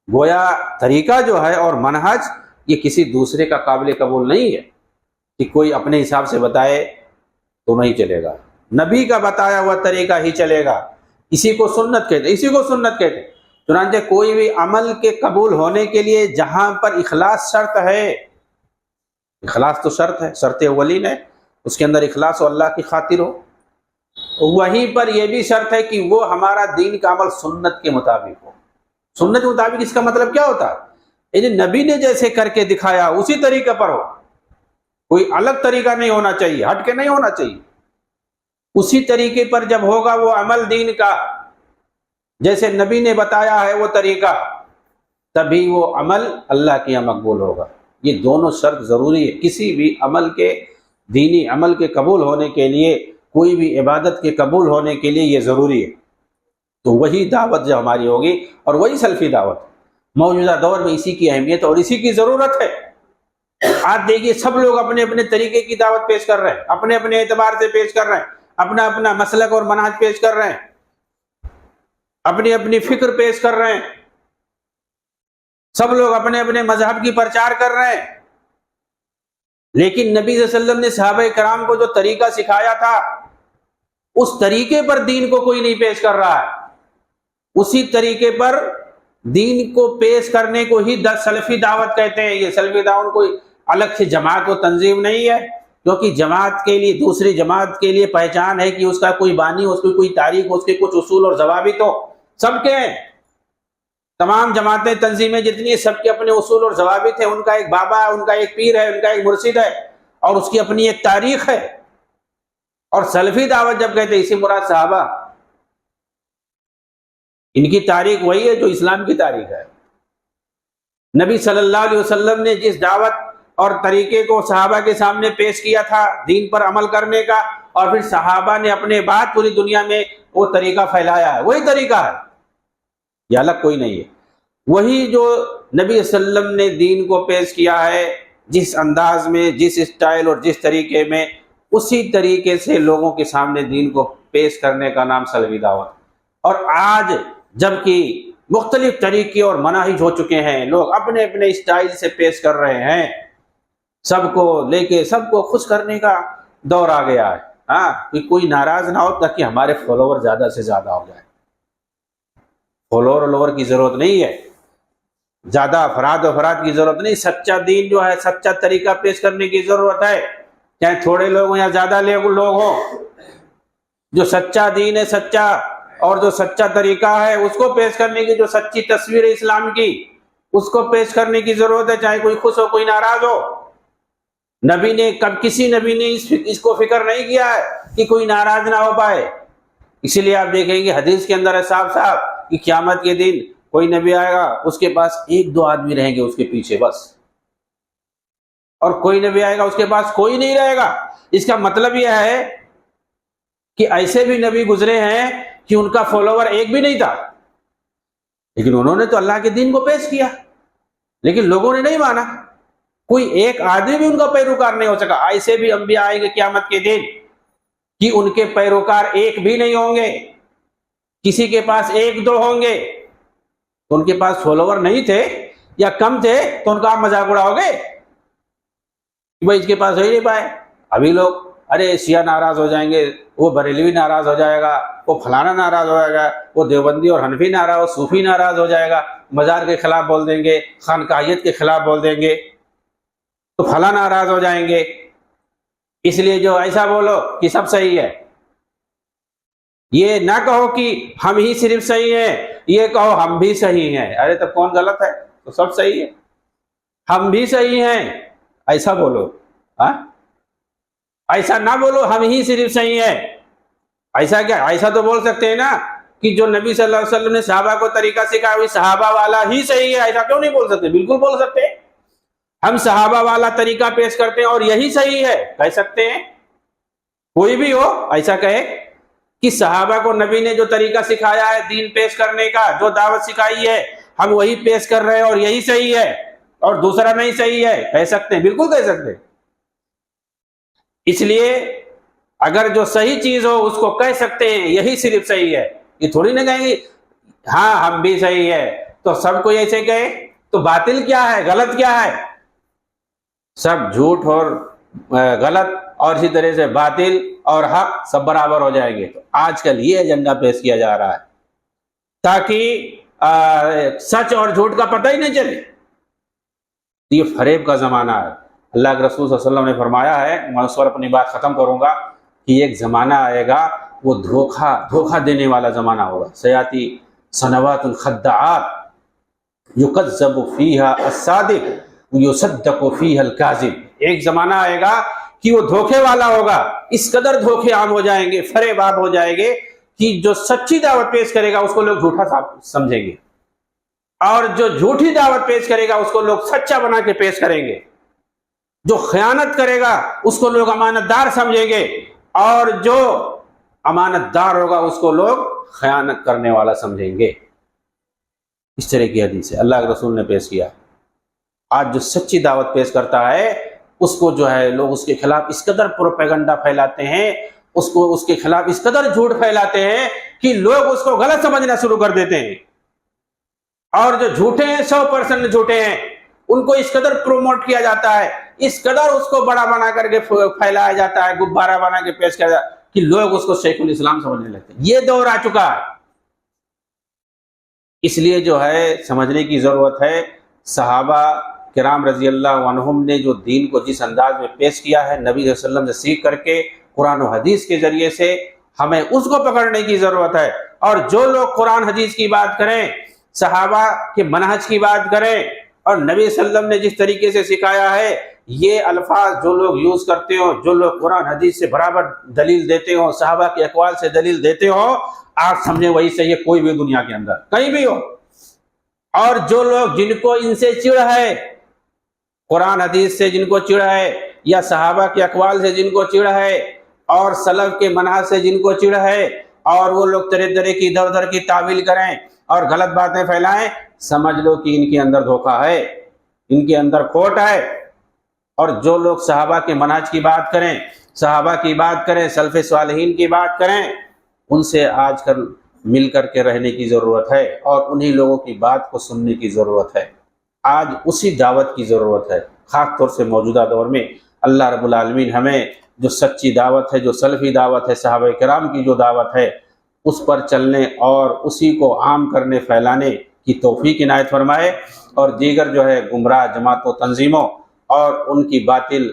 گویا طریقہ جو ہے اور منہج یہ کسی دوسرے کا قابل قبول نہیں ہے کہ کوئی اپنے حساب سے بتائے تو نہیں چلے گا، نبی کا بتایا ہوا طریقہ ہی چلے گا، اسی کو سنت کہتے، اسی کو سنت کہتے۔ چنانچہ کوئی بھی عمل کے قبول ہونے کے لیے جہاں پر اخلاص شرط ہے، اخلاص تو شرط ہے، شرط اولین ہے، اس کے اندر اخلاص ہو، اللہ کی خاطر ہو، وہیں پر یہ بھی شرط ہے کہ وہ ہمارا دین کا عمل سنت کے مطابق ہو۔ سنت کے مطابق اس کا مطلب کیا ہوتا ہے، یعنی نبی نے جیسے کر کے دکھایا اسی طریقے پر ہو، کوئی الگ طریقہ نہیں ہونا چاہیے، ہٹ کے نہیں ہونا چاہیے، اسی طریقے پر جب ہوگا وہ عمل دین کا جیسے نبی نے بتایا ہے وہ طریقہ، تبھی وہ عمل اللہ کے یہاں مقبول ہوگا۔ یہ دونوں شرط ضروری ہے، کسی بھی عمل کے، دینی عمل کے قبول ہونے کے لیے، کوئی بھی عبادت کے قبول ہونے کے لیے یہ ضروری ہے۔ تو وہی دعوت جو ہماری ہوگی اور وہی سلفی دعوت، موجودہ دور میں اسی کی اہمیت اور اسی کی ضرورت ہے۔ آپ دیکھیے سب لوگ اپنے اپنے طریقے کی دعوت پیش کر رہے ہیں، اپنے اپنے اعتبار سے پیش کر رہے ہیں، اپنا اپنا مسلک اور منہج پیش کر رہے ہیں، اپنی اپنی فکر پیش کر رہے ہیں، سب لوگ اپنے اپنے مذہب کی پرچار کر رہے ہیں، لیکن نبی صلی اللہ علیہ وسلم نے صحابہ کرام کو جو طریقہ سکھایا تھا اس طریقے پر دین کو کوئی نہیں پیش کر رہا ہے، اسی طریقے پر دین کو پیش کرنے کو ہی سلفی دعوت کہتے ہیں۔ یہ سلفی دعوت کوئی الگ سے جماعت و تنظیم نہیں ہے، کیونکہ جماعت کے لیے، دوسری جماعت کے لیے پہچان ہے کہ اس کا کوئی بانی ہو، اس کی کوئی تاریخ ہو، اس کے کچھ اصول اور ضوابط ہو، سب کے ہیں، تمام جماعتیں تنظیمیں جتنی ہیں سب کے اپنے اصول اور ضوابط ہیں، ان کا ایک بابا ہے، ان کا ایک پیر ہے، ان کا ایک مرشد ہے، اور اس کی اپنی ایک تاریخ ہے۔ اور سلفی دعوت جب کہتے ہیں اسی مراد صحابہ، ان کی تاریخ وہی ہے جو اسلام کی تاریخ ہے۔ نبی صلی اللہ علیہ وسلم نے جس دعوت اور طریقے کو صحابہ کے سامنے پیش کیا تھا دین پر عمل کرنے کا، اور پھر صحابہ نے اپنے بعد پوری دنیا میں وہ طریقہ پھیلایا ہے، وہی طریقہ ہے، یہ الگ کوئی نہیں ہے۔ وہی جو نبی صلی اللہ علیہ وسلم نے دین کو پیش کیا ہے جس انداز میں، جس اسٹائل اور جس طریقے میں، اسی طریقے سے لوگوں کے سامنے دین کو پیش کرنے کا نام سلفی دعوت۔ اور آج جبکہ مختلف طریقے اور مناہج ہو چکے ہیں، لوگ اپنے اپنے اسٹائل سے پیش کر رہے ہیں، سب کو لے کے سب کو خوش کرنے کا دور آ گیا ہے، ہاں کہ کوئی ناراض نہ ہو تاکہ ہمارے فالوور زیادہ سے زیادہ ہو جائے۔ فالوور کی ضرورت نہیں ہے، زیادہ افراد کی ضرورت نہیں، سچا دین جو ہے، سچا طریقہ پیش کرنے کی ضرورت ہے، چاہے تھوڑے لوگ ہوں یا زیادہ لوگ ہوں، جو سچا دین ہے، سچا اور جو سچا طریقہ ہے اس کو پیش کرنے کی، جو سچی تصویر ہے اسلام کی اس کو پیش کرنے کی ضرورت ہے، چاہے کوئی خوش ہو کوئی ناراض ہو۔ نبی نے کسی نبی نے اس کو فکر نہیں کیا ہے کہ کوئی ناراض نہ ہو پائے، اسی لیے آپ دیکھیں گے حدیث کے اندر ہے صاف صاف کہ قیامت کے دن کوئی نبی آئے گا، اس کے پاس 1-2 آدمی رہیں گے اس کے پیچھے بس، اور کوئی نبی آئے گا اس کے پاس کوئی نہیں رہے گا۔ اس کا مطلب یہ ہے کہ ایسے بھی نبی گزرے ہیں کہ ان کا فالوور ایک بھی نہیں تھا، لیکن انہوں نے تو اللہ کے دین کو پیش کیا، لیکن لوگوں نے نہیں مانا۔ کوئی ایک آدمی بھی ان کا پیروکار نہیں ہو سکا۔ ایسے بھی انبیاء آئیں گے قیامت کے دن کہ ان کے پیروکار ایک بھی نہیں ہوں گے، کسی کے پاس ایک دو ہوں گے۔ تو ان کے پاس فالوور نہیں تھے یا کم تھے تو ان کا آپ مذاق اڑاؤ گے کہ بھائی اس کے پاس ہو ہی نہیں پائے۔ ابھی لوگ ارے شیعہ ناراض ہو جائیں گے، وہ بریلوی ناراض ہو جائے گا، وہ فلانا ناراض ہو جائے گا، وہ دیوبندی اور حنفی ناراض، صوفی ناراض ہو جائے گا، مزار کے خلاف بول دیں گے، خانقاہیت کے خلاف بول دیں گے، تو فلاں ناراض ہو جائیں گے۔ اس لیے جو ایسا بولو کہ سب صحیح ہے، یہ نہ کہو کہ ہم ہی صرف صحیح ہیں، یہ کہو ہم بھی صحیح ہیں۔ ارے تب کون غلط ہے؟ تو سب صحیح ہے، ہم بھی صحیح ہیں، ایسا بولو۔ ایسا نہ بولو ہم ہی صرف صحیح ہیں۔ ایسا کیا؟ ایسا تو بول سکتے ہیں نا کہ جو نبی صلی اللہ علیہ وسلم نے صحابہ کو طریقہ سکھایا وہی صحابہ والا ہی صحیح ہے، ایسا کیوں نہیں بول سکتے؟ بالکل بول سکتے ہیں، ہم صحابہ والا طریقہ پیش کرتے ہیں اور یہی صحیح ہے، کہہ سکتے ہیں۔ کوئی بھی ہو ایسا کہے کہ صحابہ کو نبی نے جو طریقہ سکھایا ہے دین پیش کرنے کا، جو دعوت سکھائی ہے، ہم وہی پیش کر رہے ہیں اور یہی صحیح ہے اور دوسرا نہیں صحیح ہے، کہہ سکتے ہیں، بالکل کہہ سکتے ہیں۔ اس لیے اگر جو صحیح چیز ہو اس کو کہہ سکتے ہیں یہی صرف صحیح ہے، یہ تھوڑی نہ کہیں گے ہاں ہم بھی صحیح ہے تو سب کوئی ایسے کہے تو باطل کیا ہے، غلط کیا ہے؟ سب جھوٹ اور غلط اور اسی طرح سے باطل اور حق سب برابر ہو جائیں گے۔ تو آج کل یہ ایجنڈا پیش کیا جا رہا ہے تاکہ سچ اور جھوٹ کا پتہ ہی نہیں چلے۔ یہ فریب کا زمانہ ہے۔ اللہ کے رسول صلی اللہ علیہ وسلم نے فرمایا ہے، میں اس پر اپنی بات ختم کروں گا، کہ ایک زمانہ آئے گا وہ دھوکہ دینے والا زمانہ ہوگا۔ سیاتی سنوات الخداعات یکذب فیہا الصادق یصدق فیہا الکاذب۔ ایک زمانہ آئے گا کہ وہ دھوکے والا ہوگا، اس قدر دھوکے عام ہو جائیں گے، فریب عام ہو جائیں گے کہ جو سچی دعوت پیش کرے گا اس کو لوگ جھوٹا سمجھیں گے، اور جو جھوٹی دعوت پیش کرے گا اس کو لوگ سچا بنا کے پیش کریں گے، جو خیانت کرے گا اس کو لوگ امانت دار سمجھیں گے، اور جو امانت دار ہوگا اس کو لوگ خیانت کرنے والا سمجھیں گے۔ اس طرح کی حدیث ہے، اللہ کے رسول نے پیش کیا۔ آج جو سچی دعوت پیش کرتا ہے اس کو جو ہے لوگ اس کے خلاف اس قدر پروپیگنڈا پھیلاتے ہیں، اس کے خلاف اس قدر جھوٹ پھیلاتے ہیں کہ لوگ اس کو غلط سمجھنا شروع کر دیتے ہیں، اور جو جھوٹے ہیں 100% جھوٹے ہیں ان کو اس قدر پروموٹ کیا جاتا ہے، اس قدر اس کو بڑا بنا کر کے پھیلایا جاتا ہے، گبارہ بنا کے پیش کیا جاتا ہے کہ لوگ اس کو شیخ الاسلام سمجھنے لگتے ہیں۔ یہ دور آ چکا ہے، اس لیے جو ہے سمجھنے کی ضرورت ہے۔ صحابہ کرام رضی اللہ عنہم نے جو دین کو جس انداز میں پیش کیا ہے نبی صلی اللہ علیہ وسلم سے سیکھ کر کے قرآن و حدیث کے ذریعے سے ہمیں اس کو پکڑنے کی ضرورت ہے۔ اور جو لوگ قرآن حدیث کی بات کریں، صحابہ کے منہج کی بات کریں، اور نبی صلی اللہ علیہ وسلم نے جس طریقے سے سکھایا ہے، یہ الفاظ جو لوگ یوز کرتے ہوں، جو لوگ قرآن حدیث سے برابر دلیل دیتے ہوں، صحابہ کے اقوال سے دلیل دیتے ہوں، آپ سمجھیں وہی صحیح ہے، کوئی بھی دنیا کے اندر کہیں بھی ہو۔ اور جو لوگ جن کو ان سے چڑ ہے، قرآن حدیث سے جن کو چڑ ہے، یا صحابہ کے اقوال سے جن کو چڑ ہے، اور سلف کے منہج سے جن کو چڑ ہے، اور وہ لوگ طرح طرح کی ادھر ادھر کی تعویل کریں اور غلط باتیں پھیلائیں، سمجھ لو کہ ان کے اندر دھوکہ ہے، ان کے اندر کھوٹ ہے۔ اور جو لوگ صحابہ کے منہج کی بات کریں، صحابہ کی بات کریں، سلف صالحین کی بات کریں، ان سے آج کل مل کر کے رہنے کی ضرورت ہے، اور انہی لوگوں کی بات کو سننے کی ضرورت ہے۔ آج اسی دعوت کی ضرورت ہے، خاص طور سے موجودہ دور میں۔ اللہ رب العالمین ہمیں جو سچی دعوت ہے، جو سلفی دعوت ہے، صحابہ کرام کی جو دعوت ہے، اس پر چلنے اور اسی کو عام کرنے، پھیلانے کی توفیق عنایت فرمائے، اور دیگر جو ہے گمراہ جماعتوں، تنظیموں اور ان کی باطل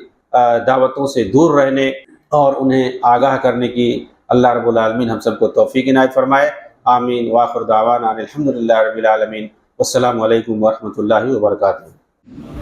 دعوتوں سے دور رہنے اور انہیں آگاہ کرنے کی اللہ رب العالمین ہم سب کو توفیق عنایت فرمائے۔ آمین۔ وآخر دعوانا الحمدللہ رب العالمین۔ والسلام علیکم ورحمۃ اللہ وبرکاتہ۔